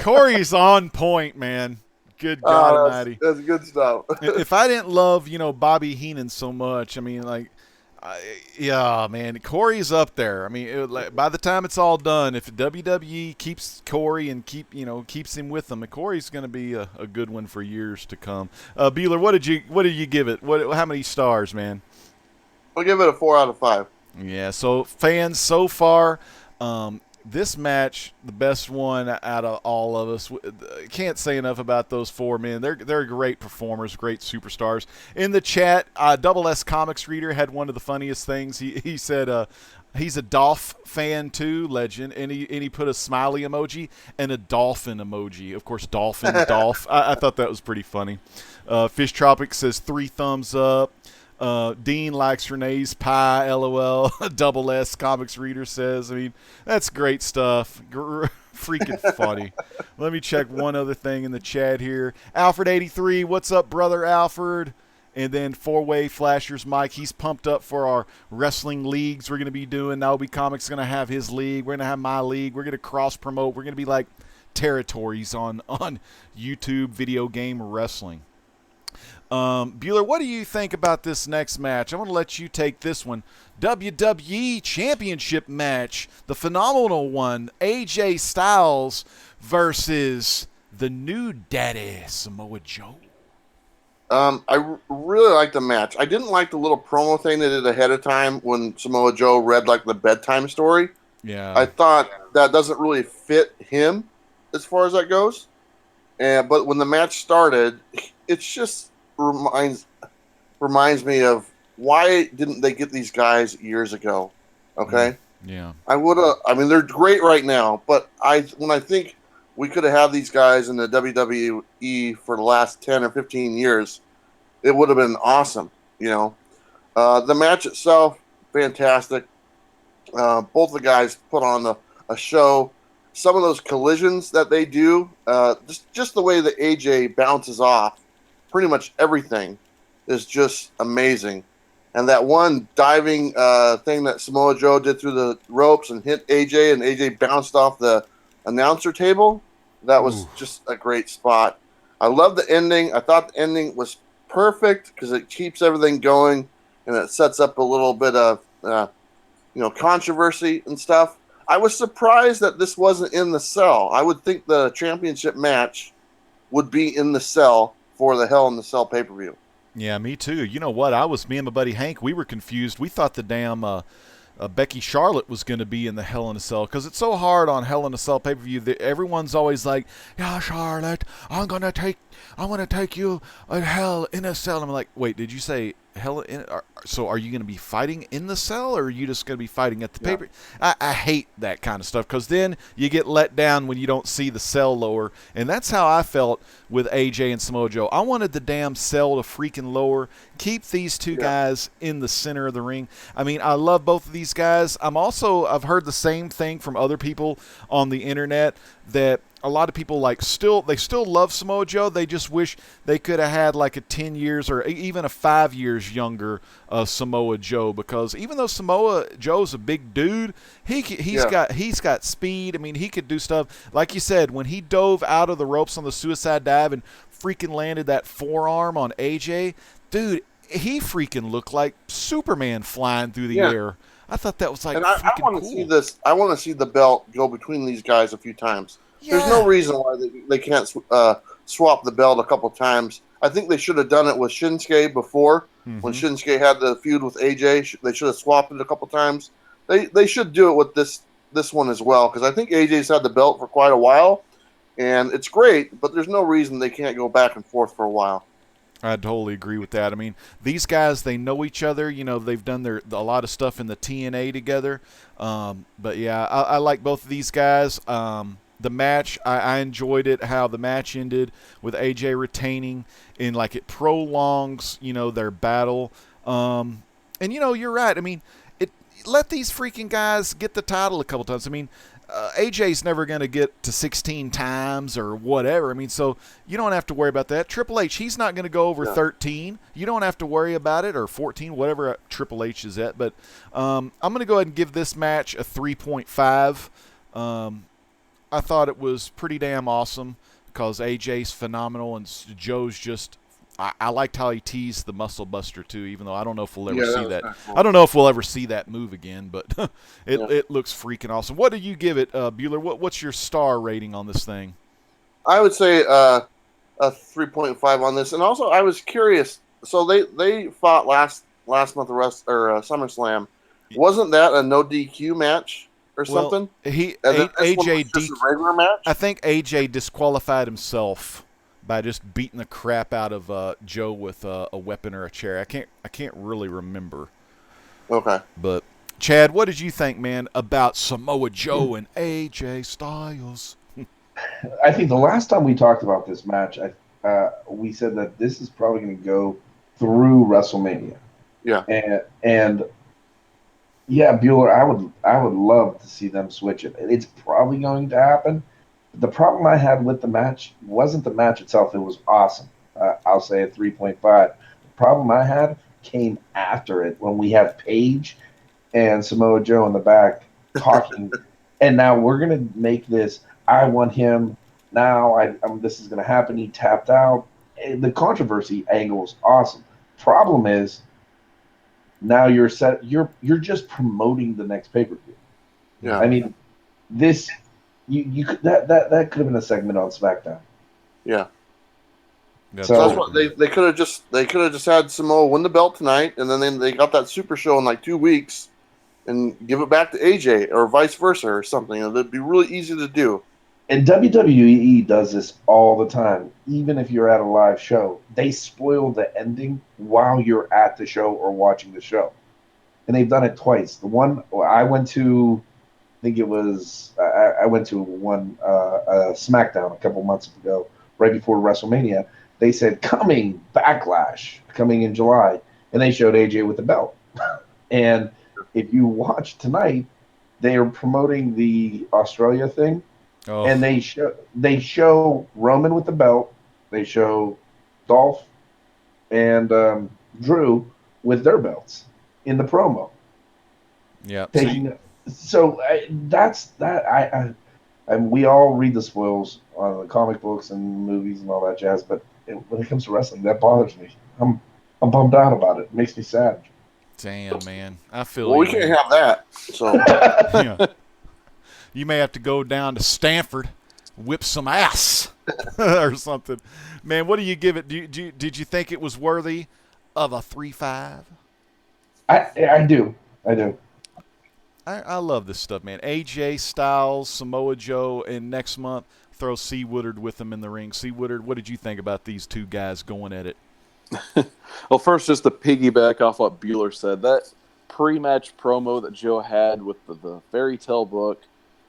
Corey's on point, man. Good God Almighty. That's good stuff. If I didn't love, Bobby Heenan so much, I mean, yeah, man, Corey's up there. I mean, by the time it's all done, if WWE keeps Corey and keeps him with them, Corey's going to be a good one for years to come. Bueller, what did you give it? How many stars, man? I'll give it a 4 out of 5. Yeah. So fans, so far, this match, the best one out of all of us. Can't say enough about those 4 men. They're great performers, great superstars. In the chat, Double S Comics Reader had one of the funniest things. He said, He's a Dolph fan too, legend, and he put a smiley emoji and a dolphin emoji. Of course, dolphin, Dolph. I thought that was pretty funny. Fish Tropic says 3 thumbs up. Dean likes Renee's pie, LOL. Double S Comics Reader says, I mean, that's great stuff. Freaking funny. Let me check one other thing in the chat here. Alfred83, what's up, brother Alfred? And then Four-Way Flashers Mike, he's pumped up for our wrestling leagues we're going to be doing. Naobi Comics going to have his league. We're going to have my league. We're going to cross-promote. We're going to be like territories on YouTube video game wrestling. Bueller, what do you think about this next match? I want to let you take this one. WWE Championship match, the phenomenal one, AJ Styles versus the new daddy, Samoa Joe. I really liked the match. I didn't like the little promo thing they did ahead of time when Samoa Joe read like the bedtime story. Yeah. I thought that doesn't really fit him as far as that goes. But when the match started, it's just reminds me of why didn't they get these guys years ago? Okay. Yeah. I mean, they're great right now, but when I think we could have had these guys in the WWE for the last 10 or 15 years, it would have been awesome, you know. The match itself, fantastic. Both the guys put on a show. Some of those collisions that they do, just the way that AJ bounces off, pretty much everything is just amazing. And that one diving thing that Samoa Joe did through the ropes and hit AJ, and AJ bounced off the announcer table, that was just a great spot. I love the ending. I thought the ending was perfect because it keeps everything going and it sets up a little bit of controversy and stuff. I was surprised that this wasn't in the Cell. I would think the championship match would be in the Cell for the Hell in the Cell pay-per-view. Yeah, me too. You know what? Me and my buddy Hank, we were confused. We thought the damn Becky Charlotte was going to be in the Hell in a Cell because it's so hard on Hell in a Cell pay-per-view that everyone's always like, yeah, Charlotte, I want to take you a Hell in a Cell. And I'm like, wait, did you say Hell in? So are you going to be fighting in the Cell, or are you just going to be fighting at the paper? I hate that kind of stuff because then you get let down when you don't see the Cell lower, and that's how I felt with AJ and Samoa Joe. I wanted the damn Cell to freaking lower, keep these two guys in the center of the ring. I mean, I love both of these guys. I've heard the same thing from other people on the internet that a lot of people still love Samoa Joe. They just wish they could have had like a 10 years or even a 5 years younger Samoa Joe, because even though Samoa Joe's a big dude, he's got speed. I mean, he could do stuff like you said when he dove out of the ropes on the suicide dive and freaking landed that forearm on AJ. Dude, he freaking looked like Superman flying through the air. I thought that was like, and I want to cool. See this. I want to see the belt go between these guys a few times. Yeah. There's no reason why they can't swap the belt a couple times. I think they should have done it with Shinsuke before. When Shinsuke had the feud with AJ. They should have swapped it a couple times. They should do it with this one as well, because I think AJ's had the belt for quite a while, and it's great, but there's no reason they can't go back and forth for a while. I totally agree with that. I mean, these guys, they know each other. You know, they've done a lot of stuff in the TNA together. But, yeah, I like both of these guys. The match, I enjoyed it, how the match ended with AJ retaining, and like it prolongs, their battle. And, you're right. I mean, let these freaking guys get the title a couple times. I mean, AJ's never going to get to 16 times or whatever. I mean, so you don't have to worry about that. Triple H, he's not going to go over 13. You don't have to worry about it, or 14, whatever Triple H is at. But I'm going to go ahead and give this match a 3.5. I thought it was pretty damn awesome because AJ's phenomenal and Joe's just I liked how he teased the Muscle Buster too, even though I don't know if we'll ever see that. Cool. I don't know if we'll ever see that move again, but it looks freaking awesome. What do you give it, Bueller? What's your star rating on this thing? I would say a 3.5 on this, and also I was curious. So they fought last month of SummerSlam. Wasn't that a no DQ match or something? AJ just a regular match. I think AJ disqualified himself by just beating the crap out of Joe with a weapon or a chair. I can't really remember. Okay. But Chad, what did you think, man, about Samoa Joe and AJ Styles? I think the last time we talked about this match, we said that this is probably going to go through WrestleMania. Yeah. And yeah, Bueller, I would love to see them switch it. It's probably going to happen. The problem I had with the match wasn't the match itself. It was awesome. I'll say a 3.5. The problem I had came after it when we have Paige and Samoa Joe in the back talking. And now we're going to make this, I want him. Now this is going to happen. He tapped out. And the controversy angle is awesome. Problem is, now you're just promoting the next pay-per-view. Yeah. I mean, this you could that could have been a segment on SmackDown. Yeah. So That's what they could have just had Samoa win the belt tonight, and then they got that Super Show in like 2 weeks, and give it back to AJ or vice versa or something. It'd be really easy to do. And WWE does this all the time. Even if you're at a live show, they spoil the ending while you're at the show or watching the show. And they've done it twice. The one I went to, I think it was, I went to one SmackDown a couple months ago, right before WrestleMania. They said, coming Backlash, coming in July. And they showed AJ with the belt. And if you watch tonight, they are promoting the Australia thing. Oh. And they show Roman with the belt. They show Dolph and Drew with their belts in the promo. Yeah. That's that. We all read the spoils on the comic books and movies and all that jazz. But when it comes to wrestling, that bothers me. I'm bummed out about it. It makes me sad. Damn, man. I feel Well, we can't have that. So yeah. You may have to go down to Stanford, whip some ass or something. Man, what do you give it? Did you think it was worthy of a 3.5? I do. I love this stuff, man. AJ Styles, Samoa Joe, and next month throw C. Woodard with them in the ring. C. Woodard, what did you think about these two guys going at it? Well, first, just to piggyback off what Bueller said, that pre-match promo that Joe had with the fairy tale book,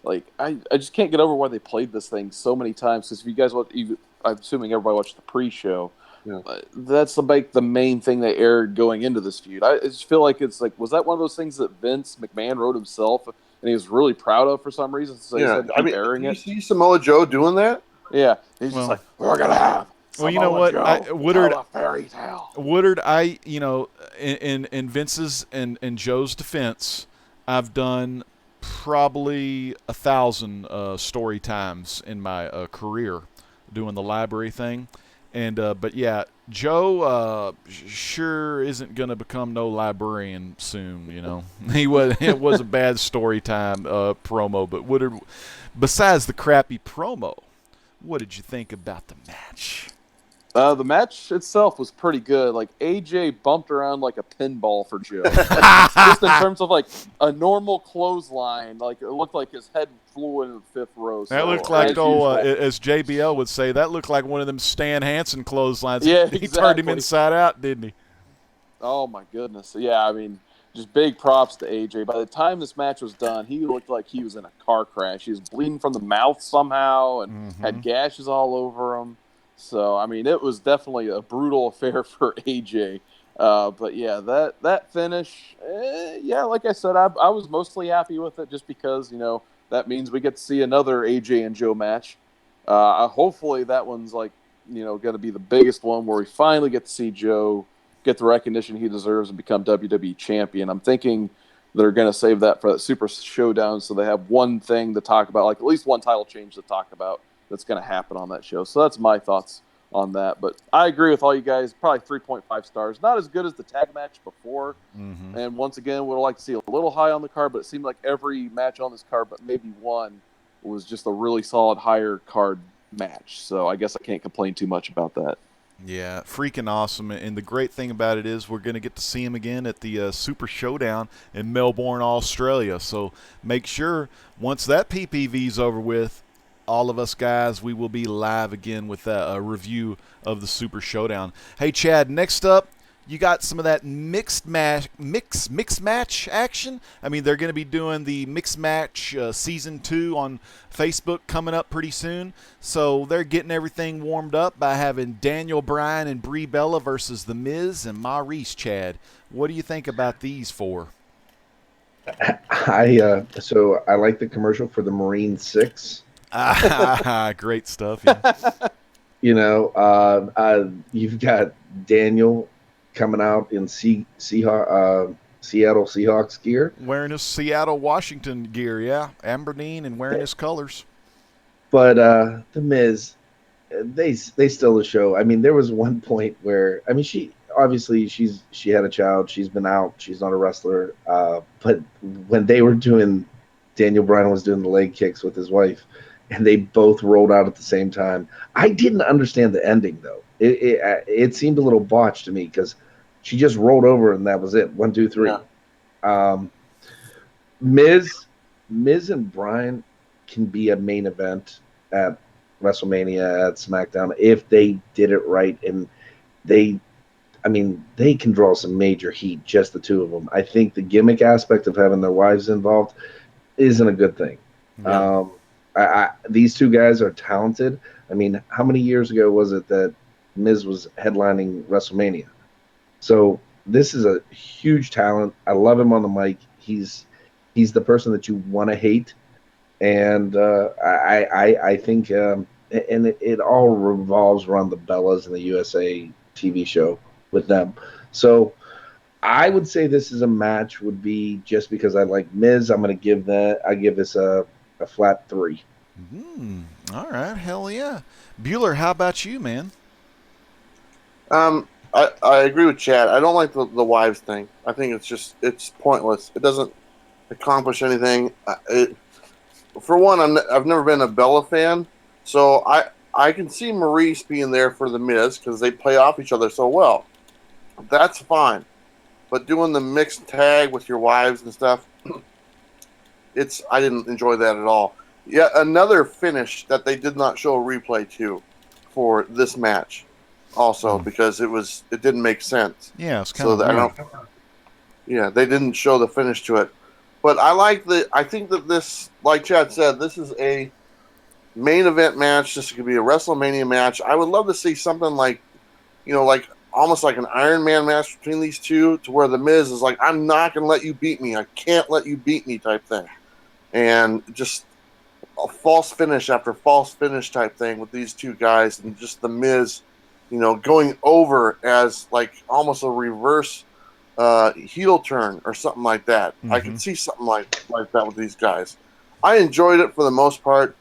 like I just can't get over why they played this thing so many times. Because if you guys watch, I'm assuming everybody watched the pre-show. Yeah. That's the main thing they aired going into this feud. I just feel like it's like, was that one of those things that Vince McMahon wrote himself and he was really proud of for some reason? So yeah, he said, airing you see Samoa Joe doing that? Yeah, he's just like, we're gonna have. Well, you know what, Woodard, tell a fairy tale. Woodard, in Vince's and Joe's defense, I've done probably 1,000 story times in my career doing the library thing, and but yeah, Joe sure isn't gonna become no librarian soon. It was a bad story time promo, but Woodard, besides the crappy promo, what did you think about the match? The match itself was pretty good. Like, AJ bumped around like a pinball for Joe. Just in terms of like a normal clothesline, like it looked like his head flew into the fifth row. That looked like, as JBL would say, that looked like one of them Stan Hansen clotheslines. Yeah, he turned him inside out, didn't he? Oh my goodness! Yeah, I mean, just big props to AJ. By the time this match was done, he looked like he was in a car crash. He was bleeding from the mouth somehow and had gashes all over him. So, I mean, it was definitely a brutal affair for AJ. But, yeah, that finish, like I said, I was mostly happy with it just because, that means we get to see another AJ and Joe match. Hopefully that one's, going to be the biggest one where we finally get to see Joe get the recognition he deserves and become WWE champion. I'm thinking they're going to save that for that Super Showdown so they have one thing to talk about, like at least one title change to talk about that's going to happen on that show. So that's my thoughts on that. But I agree with all you guys. Probably 3.5 stars. Not as good as the tag match before. Mm-hmm. And once again, would like to see a little high on the card, but it seemed like every match on this card, but maybe one, was just a really solid higher card match. So I guess I can't complain too much about that. Yeah, freaking awesome. And the great thing about it is we're going to get to see him again at the Super Showdown in Melbourne, Australia. So make sure once that PPV's over with, all of us guys, we will be live again with a review of the Super Showdown. Hey, Chad, next up, You got some of that mixed match action. I mean, they're going to be doing the mixed match season 2 on Facebook coming up pretty soon. So they're getting everything warmed up by having Daniel Bryan and Brie Bella versus The Miz and Maurice. Chad, what do you think about these 4? So I like the commercial for the Marine 6. Great stuff. Yeah. You've got Daniel coming out in Seattle Seahawks gear, Wearing his Seattle, Washington gear, yeah. Aberdeen and wearing his colors. but the Miz, they still the show. I mean, there was one point where she had a child. She's been out. She's not a wrestler. But when they were doing, Daniel Bryan was doing the leg kicks with his wife, and they both rolled out at the same time. I didn't understand the ending though. It seemed a little botched to me because she just rolled over and that was it. 1, 2, 3. Yeah. Miz and Bryan can be a main event at WrestleMania, at SmackDown, if they did it right, and they can draw some major heat, just the two of them. I think the gimmick aspect of having their wives involved isn't a good thing. Yeah. These two guys are talented. I mean, how many years ago was it that Miz was headlining WrestleMania? So this is a huge talent. I love him on the mic. He's the person that you want to hate, and I think and it all revolves around the Bellas and the USA TV show with them. So I would say this is a match would be, just because I like Miz, I give this a flat 3. All right, hell yeah. Bueller, how about you, man? I agree with Chad. I don't like the wives thing. I think it's pointless. It doesn't accomplish anything. For one, I've never been a Bella fan, so I can see Maurice being there for the Miz because they play off each other so well. That's fine, but doing the mixed tag with your wives and stuff, I didn't enjoy that at all. Yeah, another finish that they did not show a replay to for this match, also because it didn't make sense. Yeah, it's kind of weird. Yeah, they didn't show the finish to it, but I think that this, like Chad said, this is a main event match. This could be a WrestleMania match. I would love to see something like almost like an Iron Man match between these two, to where the Miz is like, I'm not going to let you beat me. I can't let you beat me type thing. And just a false finish after false finish type thing with these two guys, and just the Miz, going over as like almost a reverse heel turn or something like that. I could see something like that with these guys. I enjoyed it for the most part,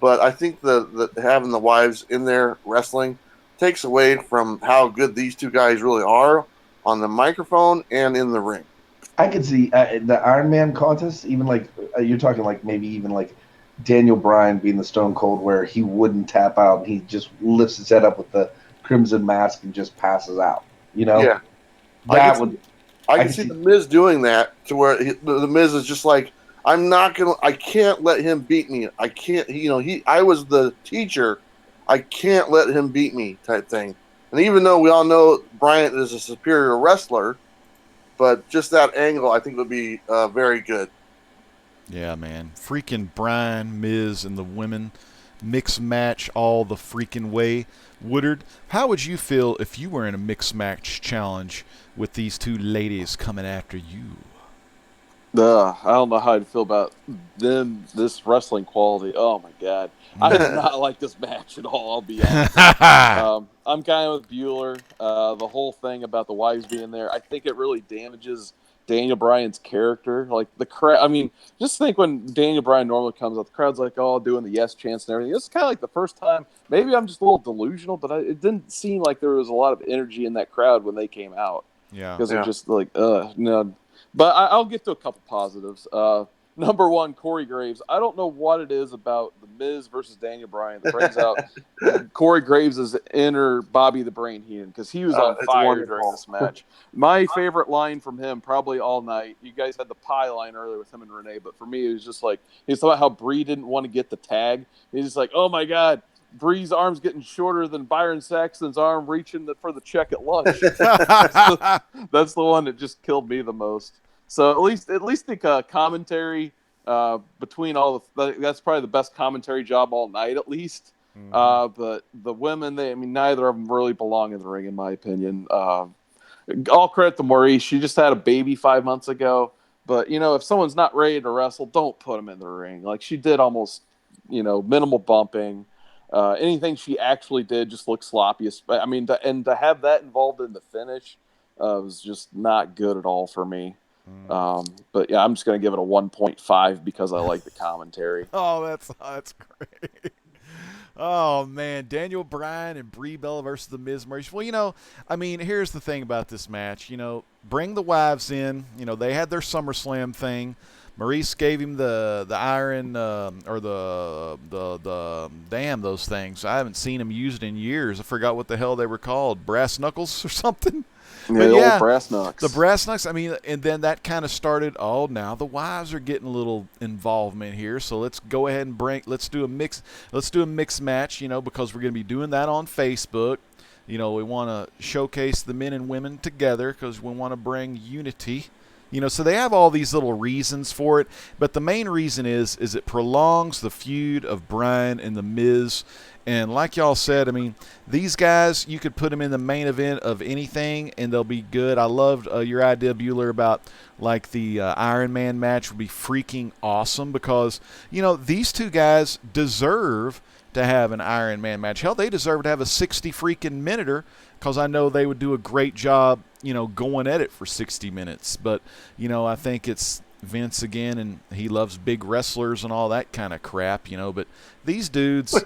but I think the having the wives in there wrestling takes away from how good these two guys really are on the microphone and in the ring. I could see the Iron Man contest, even like you're talking like maybe even like Daniel Bryan being the Stone Cold, where he wouldn't tap out and he just lifts his head up with the crimson mask and just passes out. Yeah, I can see the Miz doing that, to where the Miz is just like, I can't let him beat me. I can't, I was the teacher. I can't let him beat me type thing. And even though we all know Bryant is a superior wrestler, but just that angle, I think, would be very good. Yeah, man. Freaking Bryan, Miz, and the women mixed match all the freaking way. Woodard, how would you feel if you were in a mixed match challenge with these two ladies coming after you? I don't know how I'd feel about them, this wrestling quality. Oh, my God. I did not like this match at all, I'll be honest. I'm kind of with Bueller. The whole thing about the wives being there, I think it really damages Daniel Bryan's character. Like, the crowd, I mean, just think when Daniel Bryan normally comes out, the crowd's like, oh, doing the yes chants and everything. This is kind of like the first time. Maybe I'm just a little delusional, but it didn't seem like there was a lot of energy in that crowd when they came out. Yeah. Because they're just like, no. But I'll get to a couple positives. Number one, Corey Graves. I don't know what it is about the Miz versus Daniel Bryan that brings out Corey Graves' inner Bobby the Brain Heenan, because he was on fire during this match. My favorite line from him, probably all night. You guys had the pie line earlier with him and Renee, but for me, it was just like, he's talking about how Bree didn't want to get the tag. He's just like, oh my God, Bree's arm's getting shorter than Byron Saxton's arm reaching for the check at lunch. That's the one that just killed me the most. So at least the commentary between all that's probably the best commentary job all night at least. But the women, neither of them really belong in the ring in my opinion. All credit to Maurice. She just had a baby 5 months ago. But, if someone's not ready to wrestle, don't put them in the ring. Like, she did almost, minimal bumping. Anything she actually did just looked sloppy. To have that involved in the finish was just not good at all for me. But, yeah, I'm just going to give it a 1.5 because I like the commentary. Oh, that's great. Oh, man. Daniel Bryan and Brie Bella versus The Miz Maurice. Well, here's the thing about this match. Bring the wives in. They had their SummerSlam thing. Maurice gave him the iron or the damn those things. I haven't seen him used in years. I forgot what the hell they were called. Brass knuckles or something? Yeah, the old brass knucks. The brass knucks. And then that kind of started, now the wives are getting a little involvement here. So let's go ahead and let's do a mix match, because we're going to be doing that on Facebook. We want to showcase the men and women together because we want to bring unity. So they have all these little reasons for it. But the main reason is it prolongs the feud of Bryan and The Miz. And like y'all said, these guys, you could put them in the main event of anything, and they'll be good. I loved your idea, Bueller, about like the Iron Man match would be freaking awesome because, these two guys deserve to have an Iron Man match. Hell, they deserve to have a 60 freaking minuter because I know they would do a great job, going at it for 60 minutes. But, I think it's Vince again, and he loves big wrestlers and all that kind of crap, But these dudes,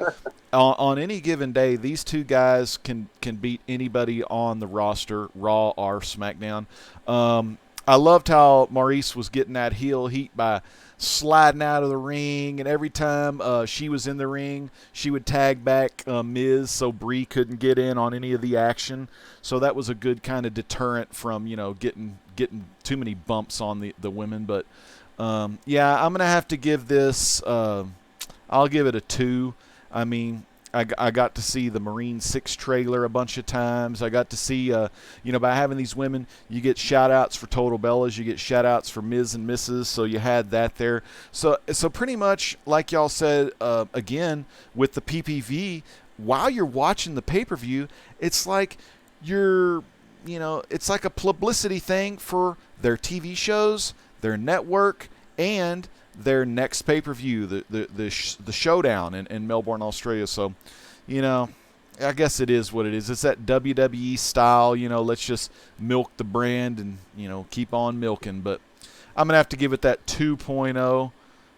on any given day, these two guys can beat anybody on the roster, Raw or SmackDown. I loved how Maurice was getting that heel heat by sliding out of the ring, and every time she was in the ring, she would tag back Miz so Brie couldn't get in on any of the action. So that was a good kind of deterrent from getting too many bumps on the women. But yeah, I'm gonna have to give this. I'll give it a 2. I got to see the Marine 6 trailer a bunch of times. I got to see, by having these women, you get shout-outs for Total Bellas, you get shout-outs for Ms. and Mrs., so you had that there. So pretty much, like y'all said, again, with the PPV, while you're watching the pay-per-view, it's like it's like a publicity thing for their TV shows, their network, and their next pay-per-view, the showdown in Melbourne, Australia. So, I guess it is what it is. It's that WWE style, let's just milk the brand and, keep on milking. But I'm going to have to give it that 2.0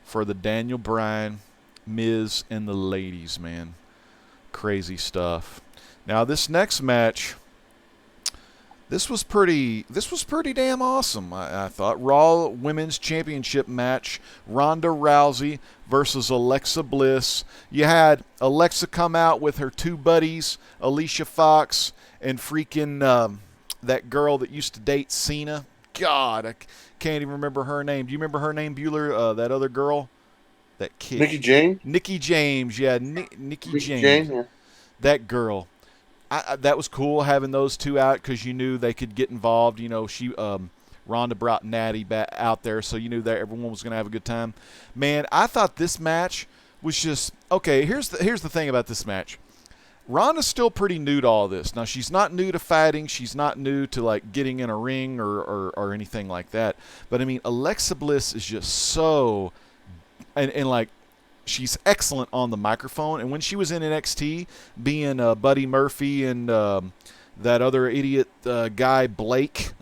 for the Daniel Bryan, Miz, and the ladies, man. Crazy stuff. Now, this next match, This was pretty damn awesome, I thought. Raw Women's Championship match, Ronda Rousey versus Alexa Bliss. You had Alexa come out with her two buddies, Alicia Fox and freaking that girl that used to date Cena. God, I can't even remember her name. Do you remember her name, Bueller? That other girl? That kid. Nikki James? Nikki James, yeah. Nikki James. Yeah. That girl. That was cool having those two out because you knew they could get involved. Ronda brought Natty back out there, so you knew that everyone was going to have a good time. Man, I thought this match was just okay. Here's the thing about this match. Ronda's still pretty new to all this. Now, she's not new to fighting. She's not new to like getting in a ring or anything like that. But I mean, Alexa Bliss is just so and like. She's excellent on the microphone, and when she was in NXT, being Buddy Murphy and that other idiot guy Blake,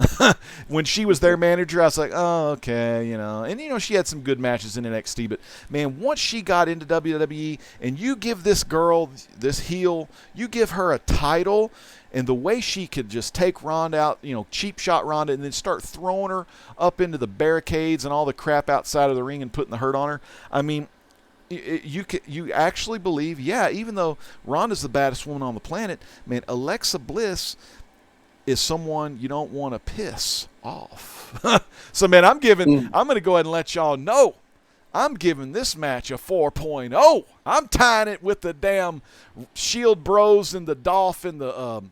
when she was their manager, I was like, oh, okay, and she had some good matches in NXT, but man, once she got into WWE, and you give this girl, this heel, you give her a title, and the way she could just take Ronda out, cheap shot Ronda, and then start throwing her up into the barricades and all the crap outside of the ring and putting the hurt on her, I mean. You actually believe, yeah, even though Ronda's the baddest woman on the planet, man, Alexa Bliss is someone you don't want to piss off. So, man, I'm going to go ahead and let y'all know I'm giving this match a 4.0. I'm tying it with the damn Shield Bros and the Dolph and the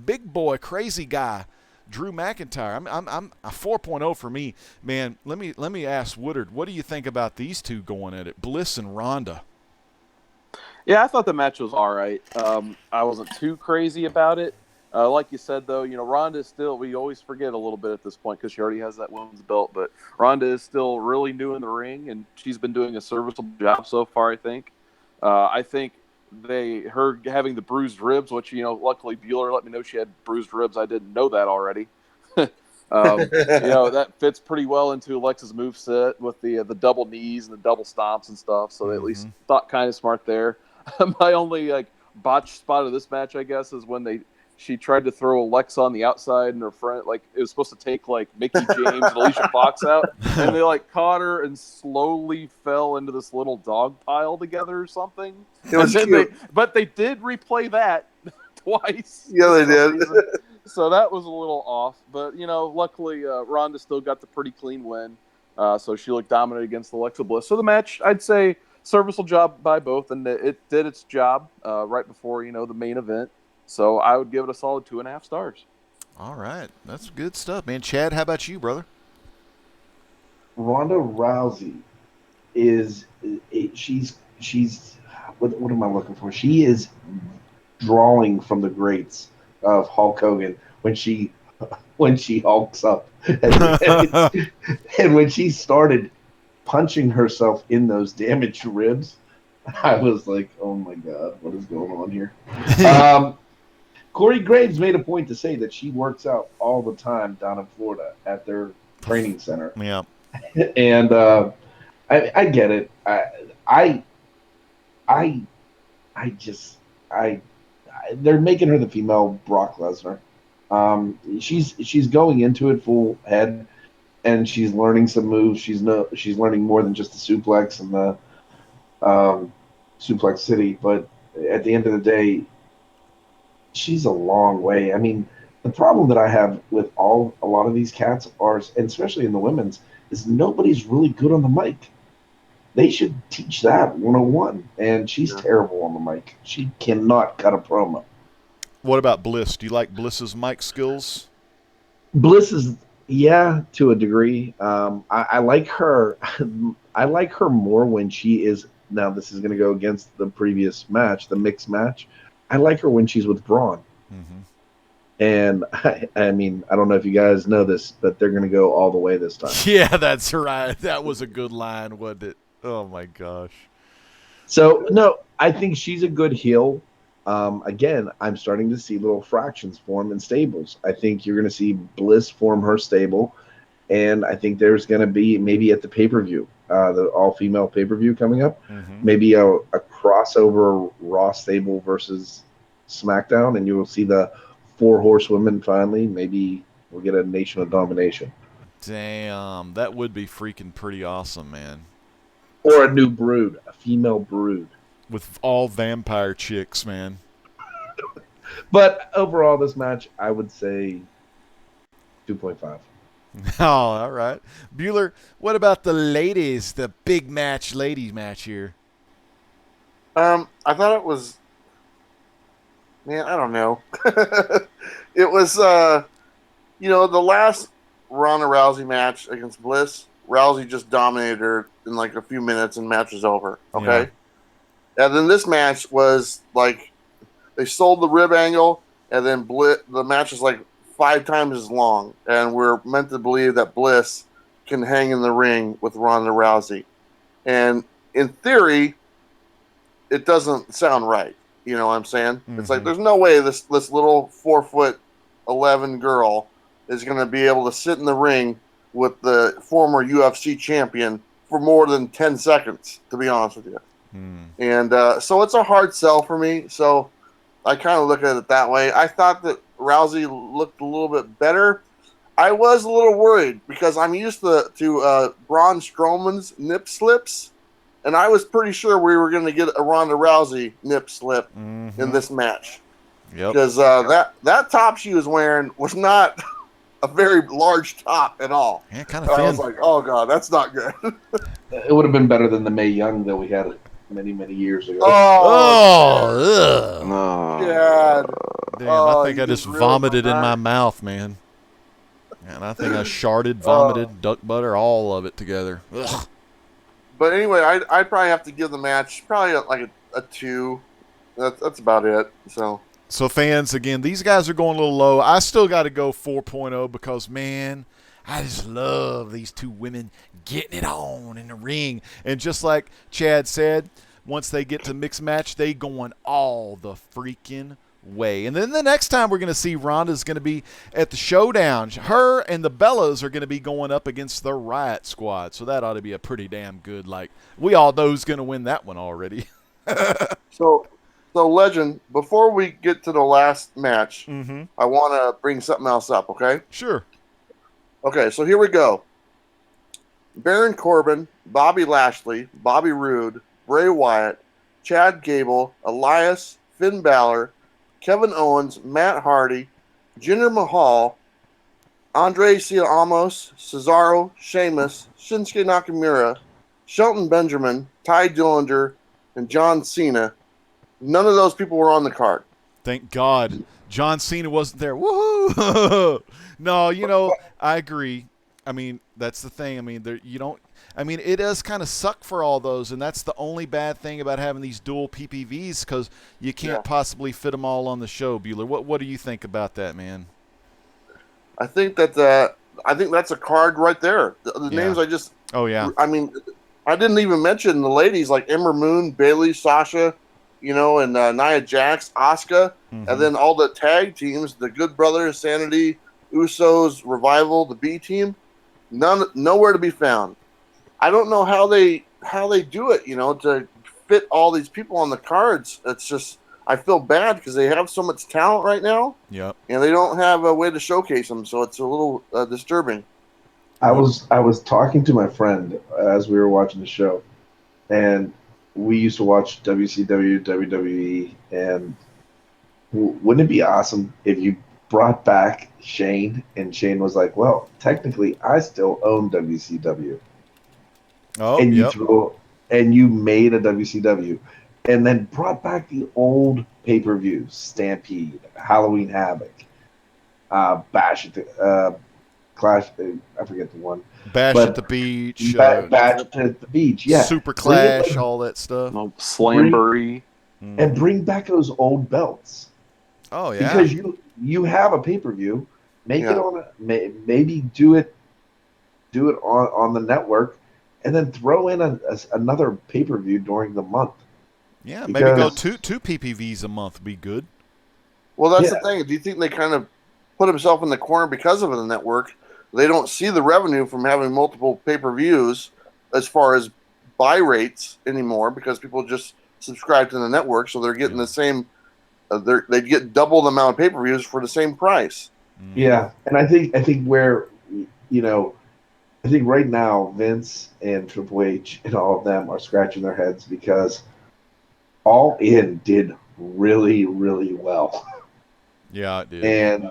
big boy crazy guy, Drew McIntyre. I'm a 4.0 for me, man. Let me ask Woodard, what do you think about these two going at it, Bliss and Ronda? Yeah, I thought the match was all right. I wasn't too crazy about it. Like you said, though, Ronda is still, we always forget a little bit at this point because she already has that women's belt, but Ronda is still really new in the ring, and she's been doing a serviceable job so far, I think. I think her having the bruised ribs, which, luckily Bueller let me know she had bruised ribs. I didn't know that already. That fits pretty well into Alexa's moveset with the double knees and the double stomps and stuff, so they at least thought kind of smart there. My only botched spot of this match, I guess, is when she tried to throw Alexa on the outside and her friend, it was supposed to take Mickey James and Alicia Fox out, and they caught her and slowly fell into this little dog pile together or something. It was cute. But they did replay that twice. Yeah, they did. So that was a little off, but luckily Ronda still got the pretty clean win, so she looked dominant against Alexa Bliss. So the match, I'd say, serviceable job by both, and it did its job right before the main event. So I would give it a solid 2.5 stars. All right, that's good stuff, man. Chad, how about you, brother? Ronda Rousey she's what am I looking for? She is drawing from the greats of Hulk Hogan when she hulks up and when she started punching herself in those damaged ribs. I was like, oh my God, what is going on here? Corey Graves made a point to say that she works out all the time down in Florida at their training center. Yeah. And I get it. They're making her the female Brock Lesnar. She's going into it full head, and she's learning some moves. She's learning more than just the suplex and the suplex city. But at the end of the day, she's a long way. I mean, the problem that I have with a lot of these cats and especially in the women's, is nobody's really good on the mic. They should teach that 101. And she's terrible on the mic. She cannot cut a promo. What about Bliss? Do you like Bliss's mic skills? Bliss is, yeah, to a degree. I like her. I like her more when she is. Now this is going to go against the previous match, the mixed match. I like her when she's with Braun. Mm-hmm. And I mean, I don't know if you guys know this, but they're going to go all the way this time. Yeah, that's right. That was a good line, wasn't it? Oh my gosh. So no, I think she's a good heel. Again, I'm starting to see little fractions form in stables. I think you're going to see Bliss form her stable, and I think there's going to be maybe at the pay-per-view, the all-female pay-per-view coming up, maybe a crossover Raw stable versus SmackDown, and you will see the 4 horsewomen finally. Maybe we'll get a Nation of Domination. Damn, that would be freaking pretty awesome, man. Or a new brood, a female brood. With all vampire chicks, man. But overall, this match, I would say 2.5. Oh, all right. Bueller, what about the ladies, the big match, ladies match here? I thought it was, man, I don't know. It was, the last Ronda Rousey match against Bliss, Rousey just dominated her in a few minutes and match was over. Okay. Yeah. And then this match was they sold the rib angle, and then the match is 5 times as long, and we're meant to believe that Bliss can hang in the ring with Ronda Rousey. And in theory, it doesn't sound right. You know what I'm saying? Mm-hmm. It's there's no way this little 4'11" girl is going to be able to sit in the ring with the former UFC champion for more than 10 seconds, to be honest with you. And so it's a hard sell for me. So I kind of look at it that way. I thought that Rousey looked a little bit better. I was a little worried because I'm used to Braun Strowman's nip slips, and I was pretty sure we were going to get a Ronda Rousey nip slip in this match. Yep. Because that top she was wearing was not a very large top at all. Yeah, kind And of I thin. was like, oh god, that's not good. It would have been better than the Mae Young that we had many years ago. Oh, Oh, ugh. Chad. Damn, I Oh, think you I just just ruined vomited in my night. mouth, man. And I think I sharded, Oh. vomited, duck butter, all of it together. Ugh. But anyway, I'd probably have to give the match probably like a 2. That's about it. So fans, again, these guys are going a little low. I still got to go 4.0 because, man, I just love these two women getting it on in the ring. And just like Chad said, once they get to mixed match, they going all the freaking way. And then the next time we're going to see Ronda is going to be at the Showdown. Her and the Bellas are going to be going up against the Riot Squad. So that ought to be a pretty damn good, like, we all know who's going to win that one already. So Legend, before we get to the last match, Mm-hmm. I want to bring something else up, okay? Sure. Okay, so here we go. Baron Corbin, Bobby Lashley, Bobby Roode, Bray Wyatt, Chad Gable, Elias, Finn Balor, Kevin Owens, Matt Hardy, Jinder Mahal, Andre Amos, Cesaro, Sheamus, Shinsuke Nakamura, Shelton Benjamin, Ty Dillinger, and John Cena. None of those people were on the card. Thank God John Cena wasn't there. Woohoo! No, I agree. I mean, that's the thing. I mean, it does kind of suck for all those, and that's the only bad thing about having these dual PPVs because you can't possibly fit them all on the show. Bueller, what do you think about that, man? I think that's a card right there. The names I just. Oh yeah. I mean, I didn't even mention the ladies like Ember Moon, Bayley, Sasha, and Nia Jax, Asuka, and then all the tag teams: the Good Brothers, Sanity, Usos, Revival, the B Team. Nowhere to be found. I don't know how they do it. To fit all these people on the cards. It's just I feel bad because they have so much talent right now. Yep. And they don't have a way to showcase them, so it's a little disturbing. I was talking to my friend as we were watching the show, and we used to watch WCW, WWE, and wouldn't it be awesome if you brought back Shane and Shane was like, well, technically I still own WCW. Oh, And yep. you made a WCW and then brought back the old pay-per-views, Stampede, Halloween Havoc, Bash at the Clash, I forget the one. Bash But at the Beach, Bash at the Beach, yeah. Super Clash, all that stuff. Slamboree. And bring back those old belts. Oh yeah. Because you have a pay-per-view, make it on maybe do it on the network, and then throw in another pay-per-view during the month. Yeah, maybe go two PPVs a month would be good. Well, that's the thing. Do you think they kind of put themselves in the corner because of the network? They don't see the revenue from having multiple pay-per-views as far as buy rates anymore because people just subscribe to the network, so they're getting the same. They get double the amount of pay-per-views for the same price. Yeah, and I think where I think right now Vince and Triple H and all of them are scratching their heads because All In did really, really well. Yeah, it did.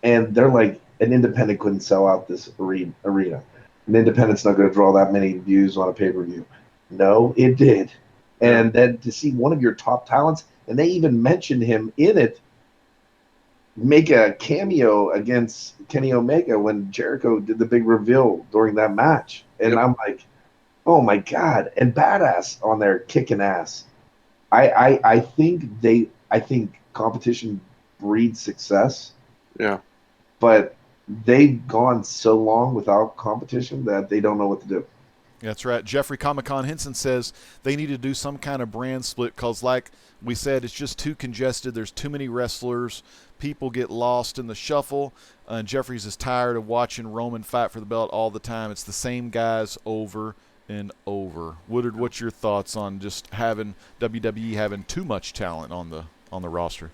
And they're like, an independent couldn't sell out this arena. An independent's not going to draw that many views on a pay-per-view. No, it did. And then to see one of your top talents, and they even mentioned him in it, make a cameo against Kenny Omega when Jericho did the big reveal during that match. And I'm like, oh my God. And Badass on there kicking ass. I think competition breeds success. Yeah. But they've gone so long without competition that they don't know what to do. That's right. Jeffrey Comic-Con Henson says they need to do some kind of brand split because, like we said, it's just too congested. There's too many wrestlers. People get lost in the shuffle. Jeffries is tired of watching Roman fight for the belt all the time. It's the same guys over and over. Woodard, what's your thoughts on just having WWE having too much talent on the roster?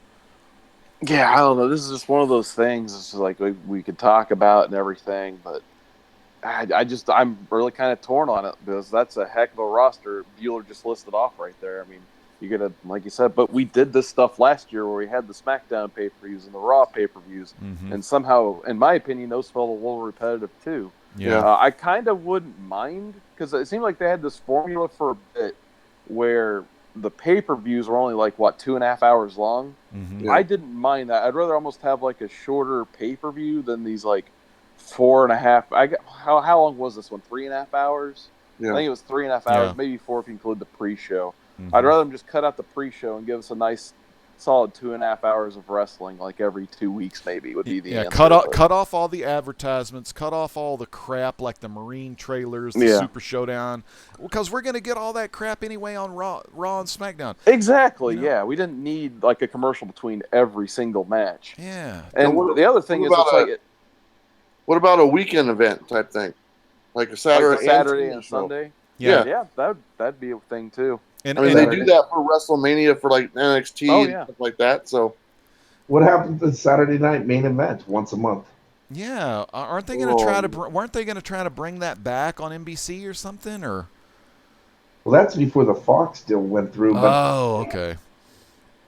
Yeah, I don't know. This is just one of those things. It's just like we could talk about and everything, but I'm really kind of torn on it because that's a heck of a roster Bueller just listed off right there. I mean, You get like you said, but we did this stuff last year where we had the SmackDown pay-per-views and the Raw pay-per-views, and somehow, in my opinion, those felt a little repetitive too. Yeah. I kind of wouldn't mind because it seemed like they had this formula for a bit where the pay-per-views were only like 2.5 hours long. Mm-hmm. I didn't mind that. I'd rather almost have like a shorter pay-per-view than these like 4.5. How long was this one? 3.5 hours. Yeah. I think it was 3.5 hours, Yeah. maybe 4 if you include the pre-show. Mm-hmm. I'd rather them just cut out the pre-show and give us a nice, solid 2.5 hours of wrestling, like every 2 weeks, maybe would be the answer. Cut off all the advertisements, cut off all the crap like the Marine trailers, the Super Showdown, because we're gonna get all that crap anyway on Raw and SmackDown. Exactly. You know? Yeah, we didn't need like a commercial between every single match. Yeah. And the other thing is, it's like, what about a weekend event type thing, like a Saturday and Sunday? Yeah, that'd be a thing too. And they do that for WrestleMania for like NXT and stuff like that. So, what happened to the Saturday night main event once a month? Yeah, aren't they going to try to? Weren't they going to try to bring that back on NBC or something? Or well, that's before the Fox deal went through. But, okay.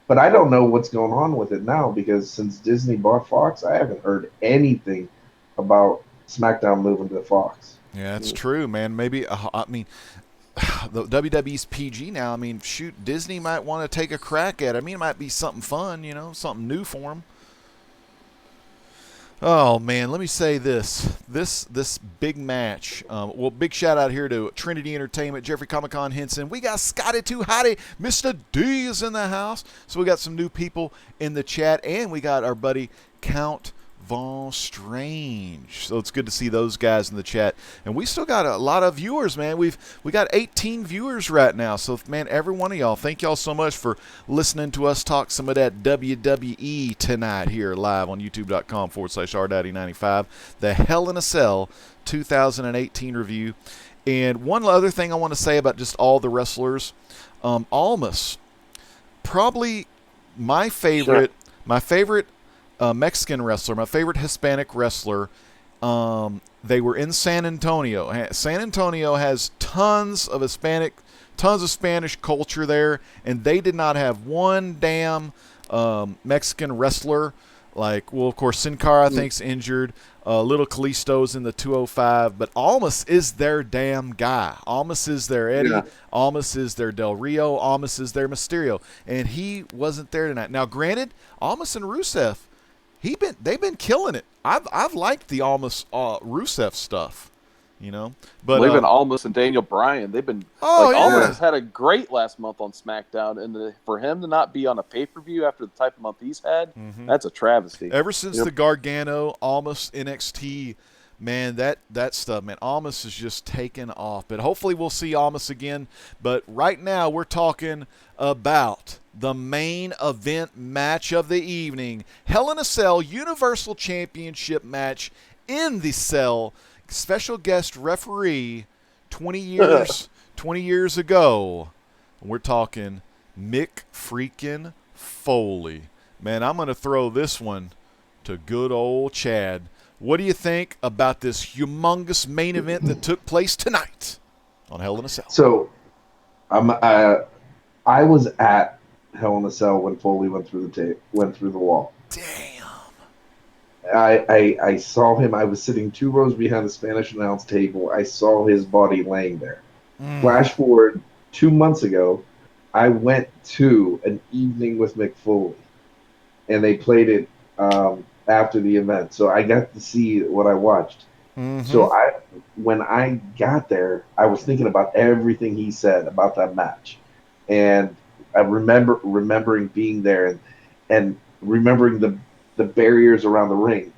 But I don't know what's going on with it now because since Disney bought Fox, I haven't heard anything about SmackDown moving to Fox. Yeah, that's true, man. Maybe I mean. The WWE's PG now. I mean, shoot, Disney might want to take a crack at it. I mean, it might be something fun, something new for them. Oh, man, let me say this big match. Big shout out here to Trinity Entertainment, Jeffrey Comic-Con Henson. We got Scotty Too Hottie. Mr. D is in the house. So we got some new people in the chat, and we got our buddy Count Von Strange. So it's good to see those guys in the chat. And we still got a lot of viewers, man. We got 18 viewers right now. So, man, every one of y'all, thank y'all so much for listening to us talk some of that WWE tonight here live on youtube.com/rdaddy95. The Hell in a Cell 2018 review. And one other thing I want to say about just all the wrestlers. Almas, probably my favorite Mexican wrestler, my favorite Hispanic wrestler. They were in San Antonio. San Antonio has tons of Spanish culture there, and they did not have one damn Mexican wrestler. Like, well, of course, Sin Cara I think's injured. Little Kalisto's in the 205, but Almas is their damn guy. Almas is their Eddie. Yeah. Almas is their Del Rio. Almas is their Mysterio, and he wasn't there tonight. Now, granted, Almas and Rusev, they've been killing it. I've liked the Almas Rusev stuff, But even Almas and Daniel Bryan, they've been. Almas has had a great last month on SmackDown, and for him to not be on a pay-per-view after the type of month he's had, that's a travesty. Ever since the Gargano Almas NXT, man, that stuff, man, Almas is just taken off. But hopefully we'll see Almas again. But right now we're talking about the main event match of the evening. Hell in a Cell Universal Championship match in the Cell. Special guest referee 20 years ago. We're talking Mick freaking Foley. Man, I'm going to throw this one to good old Chad. What do you think about this humongous main event that took place tonight on Hell in a Cell? So, I was at Hell in a Cell when Foley went through the wall. Damn. I saw him. I was sitting 2 rows behind the Spanish announce table. I saw his body laying there. Flash forward 2 months ago, I went to an evening with Mick Foley, and they played it after the event. So I got to see what I watched. So when I got there, I was thinking about everything he said about that match. And I remembering being there and remembering the barriers around the ring.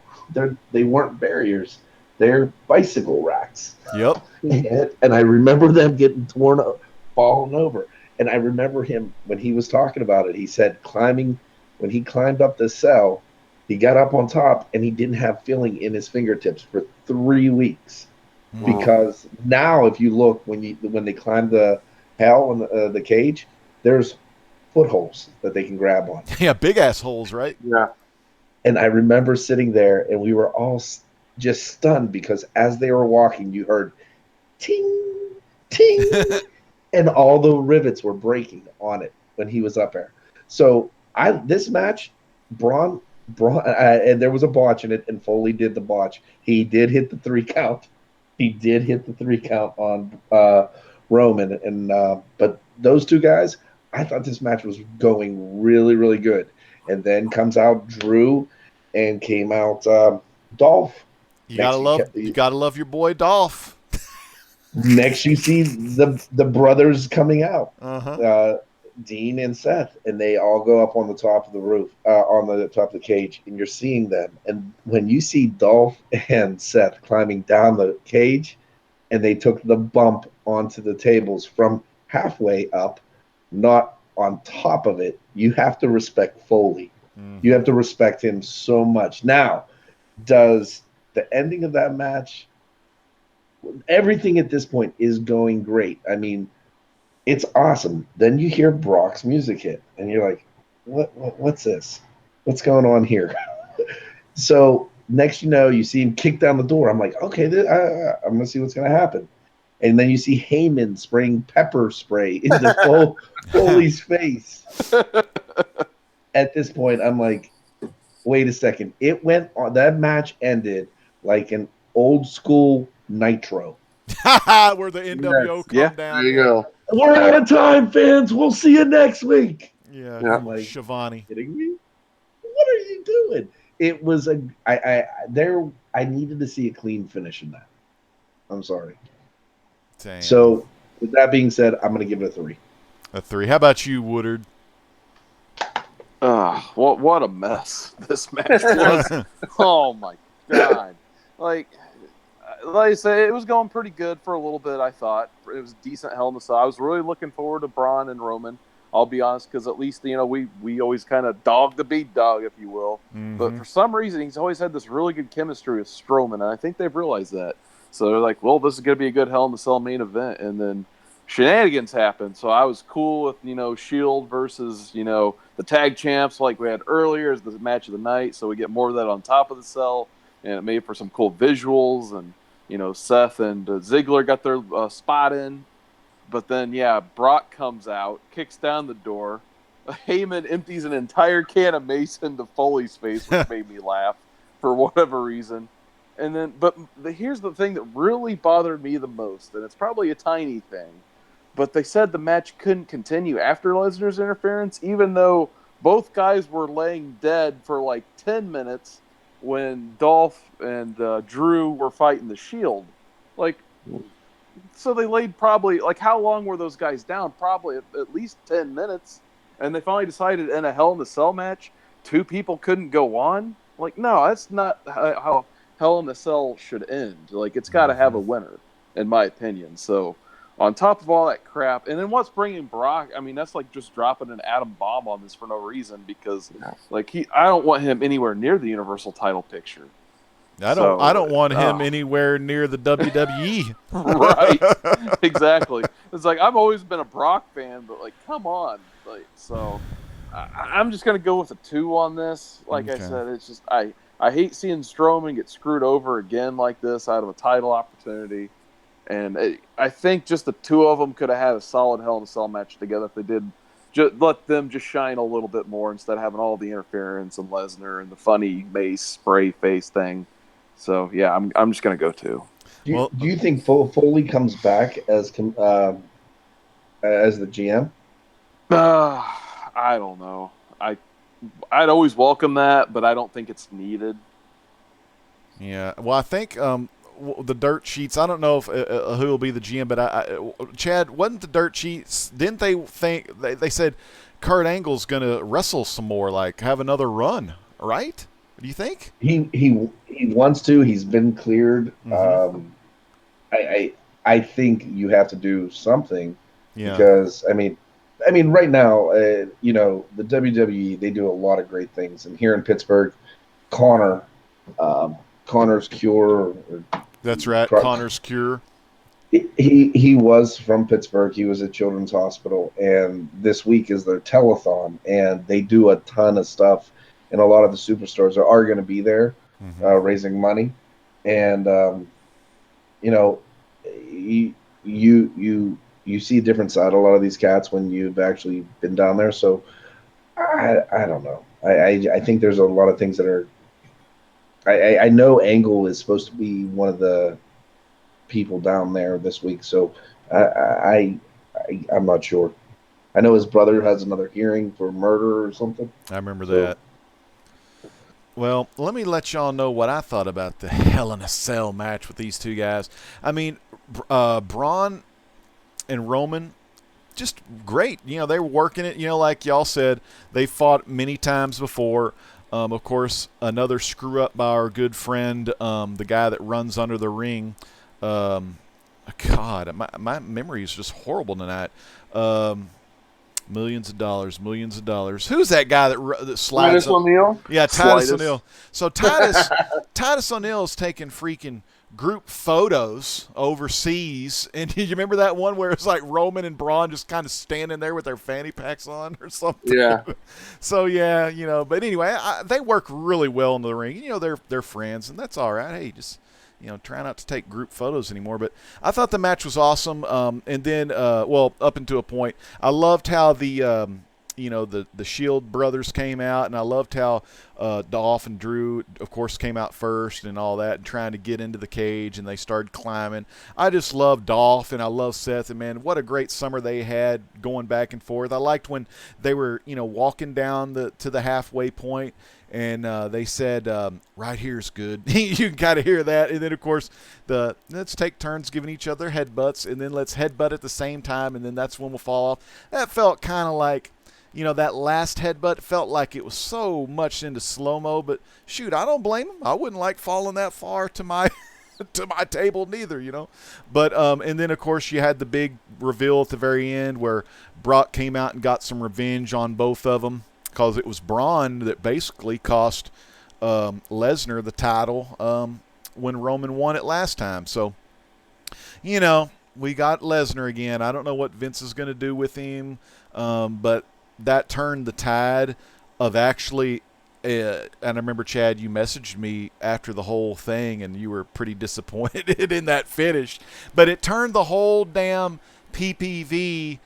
They weren't barriers. They're bicycle racks. Yep. And I remember them getting torn up, falling over. And I remember him, when he was talking about it, he said when he climbed up the cell, he got up on top and he didn't have feeling in his fingertips for 3 weeks. Wow. Because now if you look, when they climb the hell in the cage, there's footholds that they can grab on. Yeah, big ass holes, right? Yeah. And I remember sitting there, and we were all just stunned because as they were walking, you heard ting, ting, and all the rivets were breaking on it. when he was up there. So this match, Braun, and there was a botch in it, and Foley did the botch. He did hit the 3 count. He did hit the 3 count on Roman, and but those two guys, I thought this match was going really, really good. And then comes out Drew, and came out Dolph. You gotta love your boy Dolph. Next, you see the brothers coming out, Uh-huh. Dean and Seth, and they all go up on the top of the roof, on the top of the cage, and you're seeing them. And when you see Dolph and Seth climbing down the cage, and they took the bump onto the tables from halfway up, not on top of it, you have to respect Foley. You have to respect him so much. Now, does the ending of that match, everything at this point is going great. I mean, it's awesome. Then you hear Brock's music hit, and you're like, what's this? What's going on here? So next you know, you see him kick down the door. I'm like, okay, I'm going to see what's going to happen. And then you see Heyman spraying pepper spray into Foley's face. At this point, I'm like, wait a second. It went on. That match ended like an old school Nitro. Where the NWO come Yeah. down. There you go. We're out of time, fans. We'll see you next week. Yeah, Yeah. I'm like, Shivani. kidding me? What are you doing? It was I needed to see a clean finish in that. I'm sorry. Damn. So with that being said, I'm gonna give it a 3. A 3. How about you, Woodard? What a mess this match was. Oh my god! Like I say, it was going pretty good for a little bit. I thought it was a decent Hell in a Cell. I was really looking forward to Braun and Roman. I'll be honest, because at least we always kind of dog the beat dog, if you will. But for some reason, he's always had this really good chemistry with Strowman, and I think they've realized that. So they're like, well, this is going to be a good Hell in a Cell main event, and then shenanigans happened. So I was cool with Shield versus the tag champs like we had earlier as the match of the night. So we get more of that on top of the cell, and it made for some cool visuals. And Seth and Ziggler got their spot in. But then, Brock comes out, kicks down the door. Heyman empties an entire can of mace into Foley's face, which made me laugh for whatever reason. And then, here's the thing that really bothered me the most, and it's probably a tiny thing, but they said the match couldn't continue after Lesnar's interference, even though both guys were laying dead for like 10 minutes when Dolph and Drew were fighting the Shield. So they laid probably, how long were those guys down? Probably at least 10 minutes. And they finally decided in a Hell in a Cell match, 2 people couldn't go on? No, that's not how Hell in a Cell should end. It's got to have a winner, in my opinion. So, on top of all that crap, and then what's bringing Brock, I mean, that's just dropping an atom bomb on this for no reason, because, I don't want him anywhere near the Universal title picture. I don't want him anywhere near the WWE. Right. Exactly. It's I've always been a Brock fan, but come on. So I'm just gonna go with a 2 on this. I said, it's just I hate seeing Strowman get screwed over again like this out of a title opportunity. And I think just the 2 of them could have had a solid Hell in a Cell match together if they did just let them just shine a little bit more instead of having all the interference and Lesnar and the funny mace spray face thing. So yeah, I'm just gonna go 2. Do you think Foley comes back as the GM? I don't know. I'd always welcome that, but I don't think it's needed. Yeah. Well, I think the dirt sheets. I don't know if who will be the GM, but Chad, wasn't the dirt sheets? Didn't they think they said Kurt Angle's gonna wrestle some more, have another run, right? Do you think he wants to? He's been cleared. I think you have to do something because I mean right now the WWE, they do a lot of great things, and here in Pittsburgh, Connor's Cure. That's right, Connor's Cure. He was from Pittsburgh. He was at Children's Hospital, and this week is their telethon, and they do a ton of stuff. And a lot of the superstars are going to be there, raising money, and you you see a different side of a lot of these cats when you've actually been down there. So I don't know. I think there's a lot of things that are. I know Angle is supposed to be one of the people down there this week, so I'm not sure. I know his brother has another hearing for murder or something. I remember that. Well, let me let y'all know what I thought about the Hell in a Cell match with these two guys. I mean, Braun and Roman, just great. You know, they were working it. You know, like y'all said, they fought many times before. Of course, another screw up by our good friend, the guy that runs under the ring. God, my memory is just horrible tonight. Millions of dollars. Who's that guy that slides? Titus O'Neil? Yeah, Titus O'Neil. So Titus O'Neil's taking freaking group photos overseas, and you remember that one where it's like Roman and Braun just kind of standing there with their fanny packs on or something? Yeah. So yeah, you know. But anyway, they work really well in the ring. You know, they're friends, and that's all right. Hey, just try not to take group photos anymore. But I thought the match was awesome. And then, up until a point, I loved how the Shield brothers came out, and I loved how Dolph and Drew, of course, came out first and all that, and trying to get into the cage, and they started climbing. I just love Dolph, and I love Seth, and man, what a great summer they had going back and forth. I liked when they were, walking down to the halfway point, and they said, right here's good. You can kind of hear that. And then, of course, let's take turns giving each other headbutts, and then let's headbutt at the same time, and then that's when we'll fall off. That felt kind of like, that last headbutt felt like it was so much into slow-mo. But, shoot, I don't blame them. I wouldn't like falling that far to my to my table neither, But and then, of course, you had the big reveal at the very end where Brock came out and got some revenge on both of them, because it was Braun that basically cost Lesnar the title when Roman won it last time. So, we got Lesnar again. I don't know what Vince is going to do with him, but that turned the tide of actually and I remember, Chad, you messaged me after the whole thing, and you were pretty disappointed in that finish. But it turned the whole damn PPV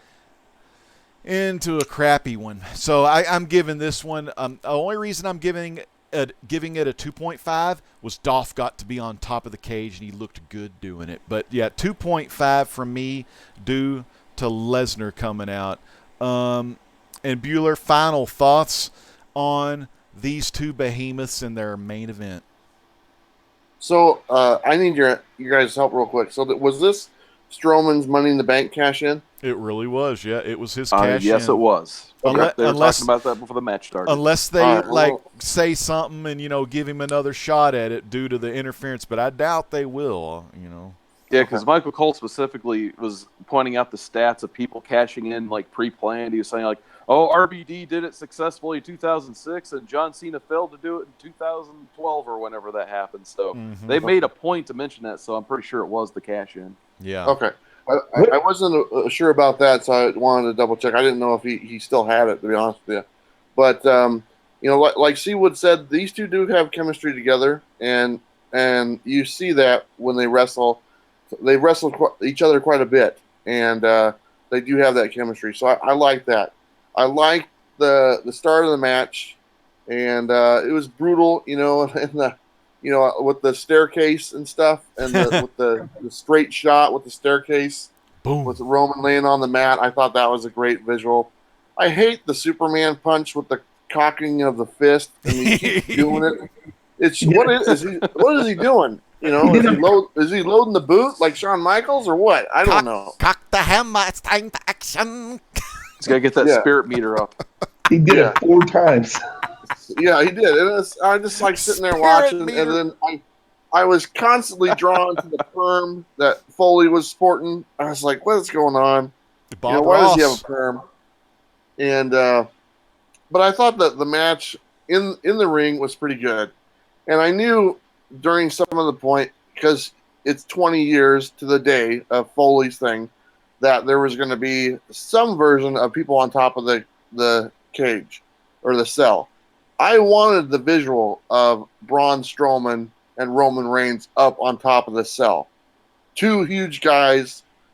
into a crappy one. So I'm giving this one. The only reason I'm giving it a 2.5 was Dolph got to be on top of the cage and he looked good doing it. But yeah, 2.5 from me due to Lesnar coming out. And Bueller, final thoughts on these two behemoths in their main event. So I need your guys' help real quick. So was this Strowman's Money in the Bank cash in? It really was, yeah. It was his cash yes, in. it was. Okay. They were talking about that before the match started. Unless they say something and give him another shot at it due to the interference, but I doubt they will. Yeah, because Michael Cole specifically was pointing out the stats of people cashing in pre-planned. He was saying RBD did it successfully in 2006, and John Cena failed to do it in 2012 or whenever that happened. So they made a point to mention that. So I'm pretty sure it was the cash in. Yeah. Okay. I wasn't sure about that, so I wanted to double check. I didn't know if he still had it, to be honest with you. But like Seawood said, these two do have chemistry together, and you see that when they wrestle. They wrestle each other quite a bit, and they do have that chemistry. So I like that. I like the start of the match, and it was brutal, in the with the staircase and stuff, and with the straight shot with the staircase. Boom. With Roman laying on the mat. I thought that was a great visual. I hate the Superman punch with the cocking of the fist, and he keeps doing it. It's what is he doing? Is he loading the boot like Shawn Michaels or what? I don't know. Cock the hammer, it's time for action. He's got to get that spirit meter up. He did it 4 times. Yeah, he did. I just sitting there watching, and then I was constantly drawn to the perm that Foley was sporting. I was like, what is going on? Why does he have a perm? And but I thought that the match in the ring was pretty good. And I knew during some of the point, because it's 20 years to the day of Foley's thing, that there was going to be some version of people on top of the cage or the cell. I wanted the visual of Braun Strowman and Roman Reigns up on top of the cell. 2 huge guys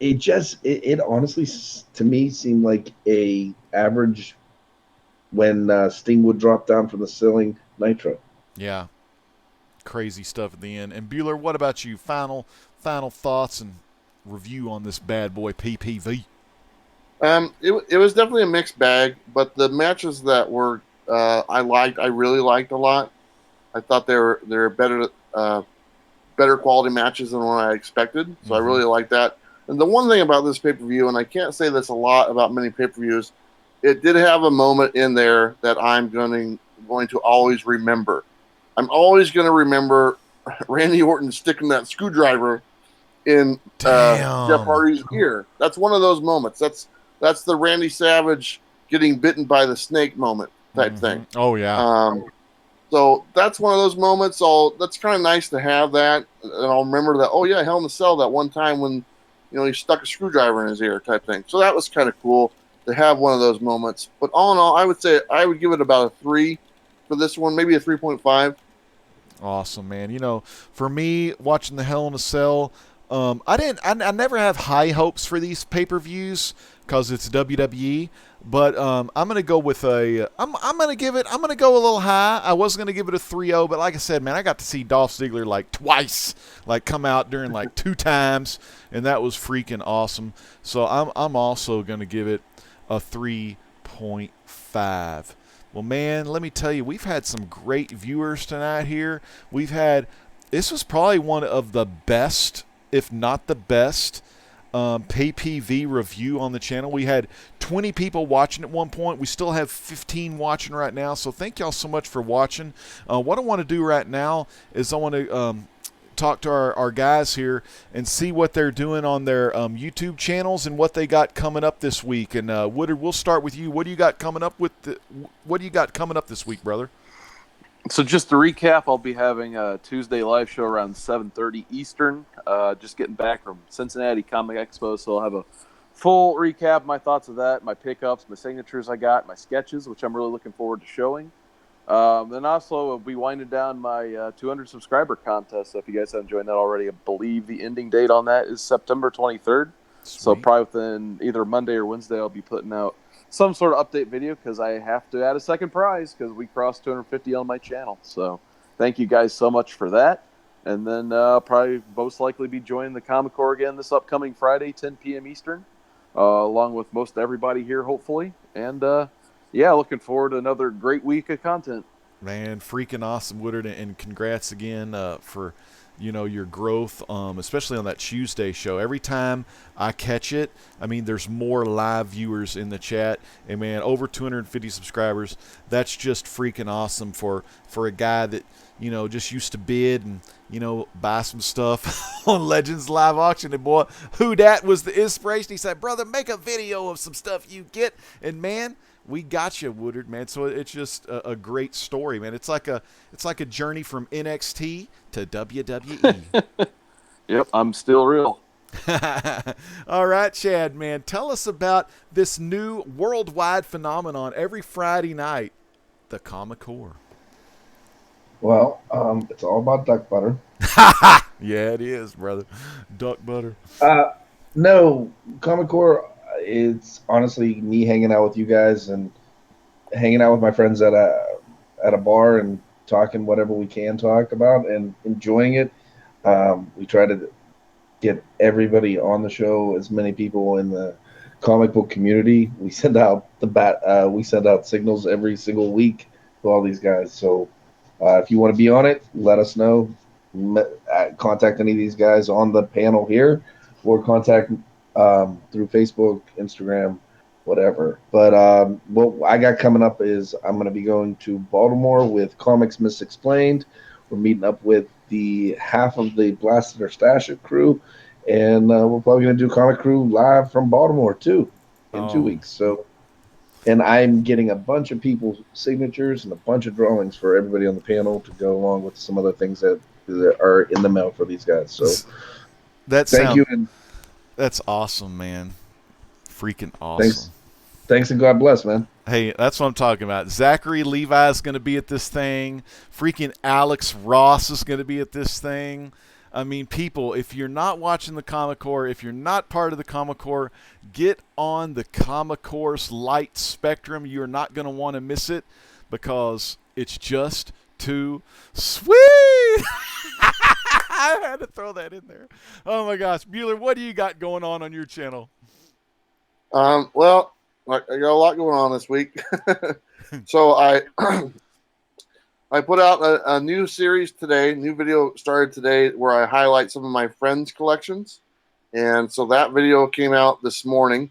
it honestly to me seemed like a average when Sting would drop down from the ceiling Nitro. Yeah, crazy stuff at the end. And Bueller, what about you? Final thoughts and review on this bad boy PPV. It was definitely a mixed bag, but the matches that were I really liked a lot. I thought they were better quality matches than what I expected, so I really liked that. And the one thing about this pay-per-view, and I can't say this a lot about many pay-per-views, it did have a moment in there that I'm going to always remember. I'm always going to remember Randy Orton sticking that screwdriver in Jeff Hardy's ear. That's one of those moments. That's the Randy Savage getting bitten by the snake moment type thing. Oh yeah. So that's one of those moments. So that's kind of nice to have that, and I'll remember that. Oh yeah, Hell in a Cell that one time when he stuck a screwdriver in his ear type thing. So that was kind of cool to have one of those moments. But all in all, I would say I would give it about a 3 for this one, maybe a 3.5. Awesome, man. For me, watching the Hell in a Cell, I never have high hopes for these pay-per-views because it's WWE. But I'm gonna go with I'm gonna go a little high. I was gonna give it a 3.0, but like I said, man, I got to see Dolph Ziggler like twice, like come out during like 2 times, and that was freaking awesome. So I'm also gonna give it a 3.5. Well, man, let me tell you, we've had some great viewers tonight here. This was probably one of the best, if not the best, pay-PV review on the channel. We had 20 people watching at one point. We still have 15 watching right now, so thank y'all so much for watching. What I want to do right now is I want to talk to our guys here and see what they're doing on their YouTube channels and what they got coming up this week. And Woodard, we'll start with you. What do you got coming up this week, brother? So just to recap, I'll be having a Tuesday live show around 7:30 Eastern. Just getting back from Cincinnati Comic Expo, so I'll have a full recap, my thoughts of that, my pickups, my signatures I got, my sketches, which I'm really looking forward to showing. Then also I'll be winding down my 200 subscriber contest. So if you guys haven't joined that already, I believe the ending date on that is September 23rd. Sweet. So probably within either Monday or Wednesday, I'll be putting out some sort of update video because I have to add a second prize because we crossed 250 on my channel. So thank you guys so much for that. And then probably most likely be joining the Comic Core again this upcoming Friday, 10 p.m. Eastern, along with most everybody here, hopefully. And yeah, looking forward to another great week of content. Man, freaking awesome, Woodard, and congrats again for your growth, especially on that Tuesday show. Every time I catch it, I mean, there's more live viewers in the chat, and man, over 250 subscribers. That's just freaking awesome for a guy that just used to bid and buy some stuff on Legends Live Auction. And boy, who dat was the inspiration. He said, "Brother, make a video of some stuff you get," and man, we got you, Woodard, man. So it's just a great story, man. It's like a journey from NXT to WWE. Yep, I'm still real. All right, Chad, man. Tell us about this new worldwide phenomenon every Friday night, the Comic Core. Well, it's all about duck butter. Yeah, it is, brother. Duck butter. No, Comic Core. It's honestly me hanging out with you guys and hanging out with my friends at a bar and talking whatever we can talk about and enjoying it. We try to get everybody on the show, as many people in the comic book community. We send out signals every single week to all these guys. So if you want to be on it, let us know. Contact any of these guys on the panel here, or contact through Facebook, Instagram, whatever. But what I got coming up is I'm going to be going to Baltimore with Comics Misexplained. We're meeting up with the half of the Blasted or Stash It crew, and we're probably going to do Comic Crew live from Baltimore too in 2 weeks. So, and I'm getting a bunch of people's signatures and a bunch of drawings for everybody on the panel to go along with some other things that are in the mail for these guys. So, thank you. And that's awesome, man. Freaking awesome. Thanks and God bless, man. Hey, that's what I'm talking about. Zachary Levi is going to be at this thing. Freaking Alex Ross is going to be at this thing. I mean, people, if you're not watching the Comic Core, if you're not part of the Comic Core, get on the Comic Core's light spectrum. You're not going to want to miss it because it's just too sweet. I had to throw that in there. Oh, my gosh. Bueller, what do you got going on your channel? Well, I got a lot going on this week. So I put out a new series today, new video started today where I highlight some of my friends' collections. And so that video came out this morning.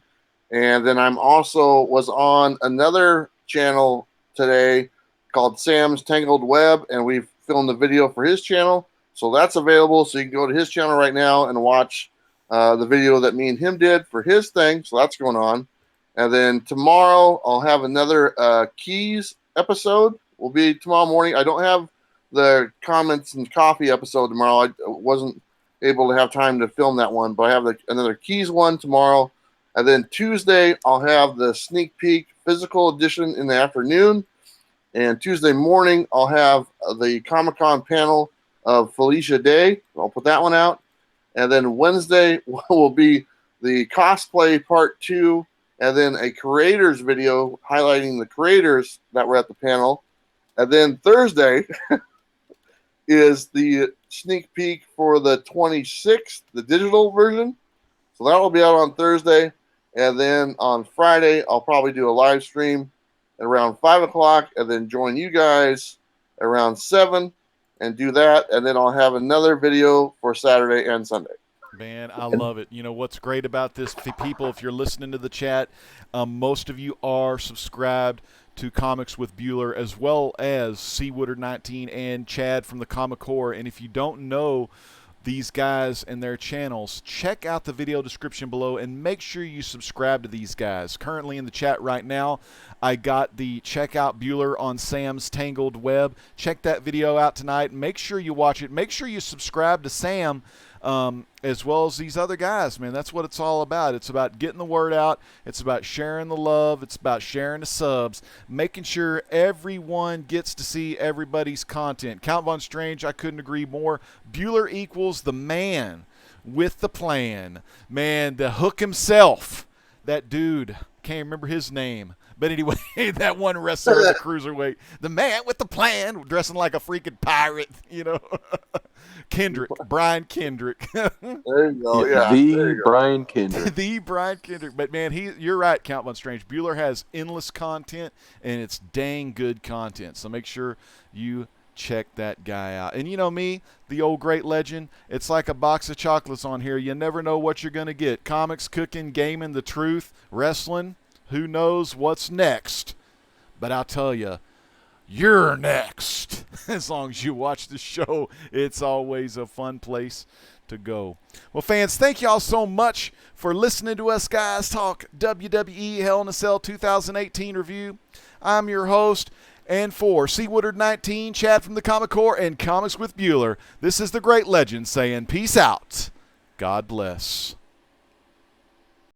And then I'm also was on another channel today called Sam's Tangled Web, and we filmed a video for his channel. So that's available. So you can go to his channel right now and watch the video that me and him did for his thing. So that's going on. And then tomorrow I'll have another Keys episode. Will be tomorrow morning. I don't have the comments and coffee episode tomorrow. I wasn't able to have time to film that one, but I have another Keys one tomorrow. And then Tuesday I'll have the sneak peek physical edition in the afternoon. And Tuesday morning I'll have the Comic-Con panel of Felicia Day. I'll put that one out. And then Wednesday will be the cosplay part 2, and then a creators video highlighting the creators that were at the panel. And then Thursday is the sneak peek for the 26th, the digital version. So that will be out on Thursday. And then on Friday, I'll probably do a live stream at around 5 o'clock and then join you guys around 7 and do that. And then I'll have another video for Saturday and Sunday. Man, I love it. You know, what's great about this, people, if you're listening to the chat, most of you are subscribed to Comics with Bueller, as well as C. Woodard 19 and Chad from the Comic Core. And if you don't know these guys and their channels, check out the video description below and make sure you subscribe to these guys. Currently in the chat right now, I got the Check Out Bueller on Sam's Tangled Web. Check that video out tonight. Make sure you watch it. Make sure you subscribe to Sam, as well as these other guys, man. That's what it's all about. It's about getting the word out. It's about sharing the love. It's about sharing the subs, making sure everyone gets to see everybody's content. Count Von Strange, I couldn't agree more. Bueller equals the man with the plan. Man, the Hook himself, that dude, can't remember his name. But anyway, that one wrestler, the cruiserweight, the man with the plan, dressing like a freaking pirate, you know. Kendrick, Brian Kendrick. There you go. Yeah, the Brian Kendrick. The Brian Kendrick. But man, you're right, Count Von Strange. Bueller has endless content, and it's dang good content. So make sure you check that guy out. And you know me, the old great legend, it's like a box of chocolates on here. You never know what you're going to get. Comics, cooking, gaming, the truth, wrestling. Who knows what's next? But I'll tell you, you're next. As long as you watch the show, it's always a fun place to go. Well, fans, thank y'all so much for listening to us guys talk WWE Hell in a Cell 2018 review. I'm your host, and for C. Woodard 19, Chad from the Comic Core, and Comics with Bueller, this is the great legend saying peace out. God bless.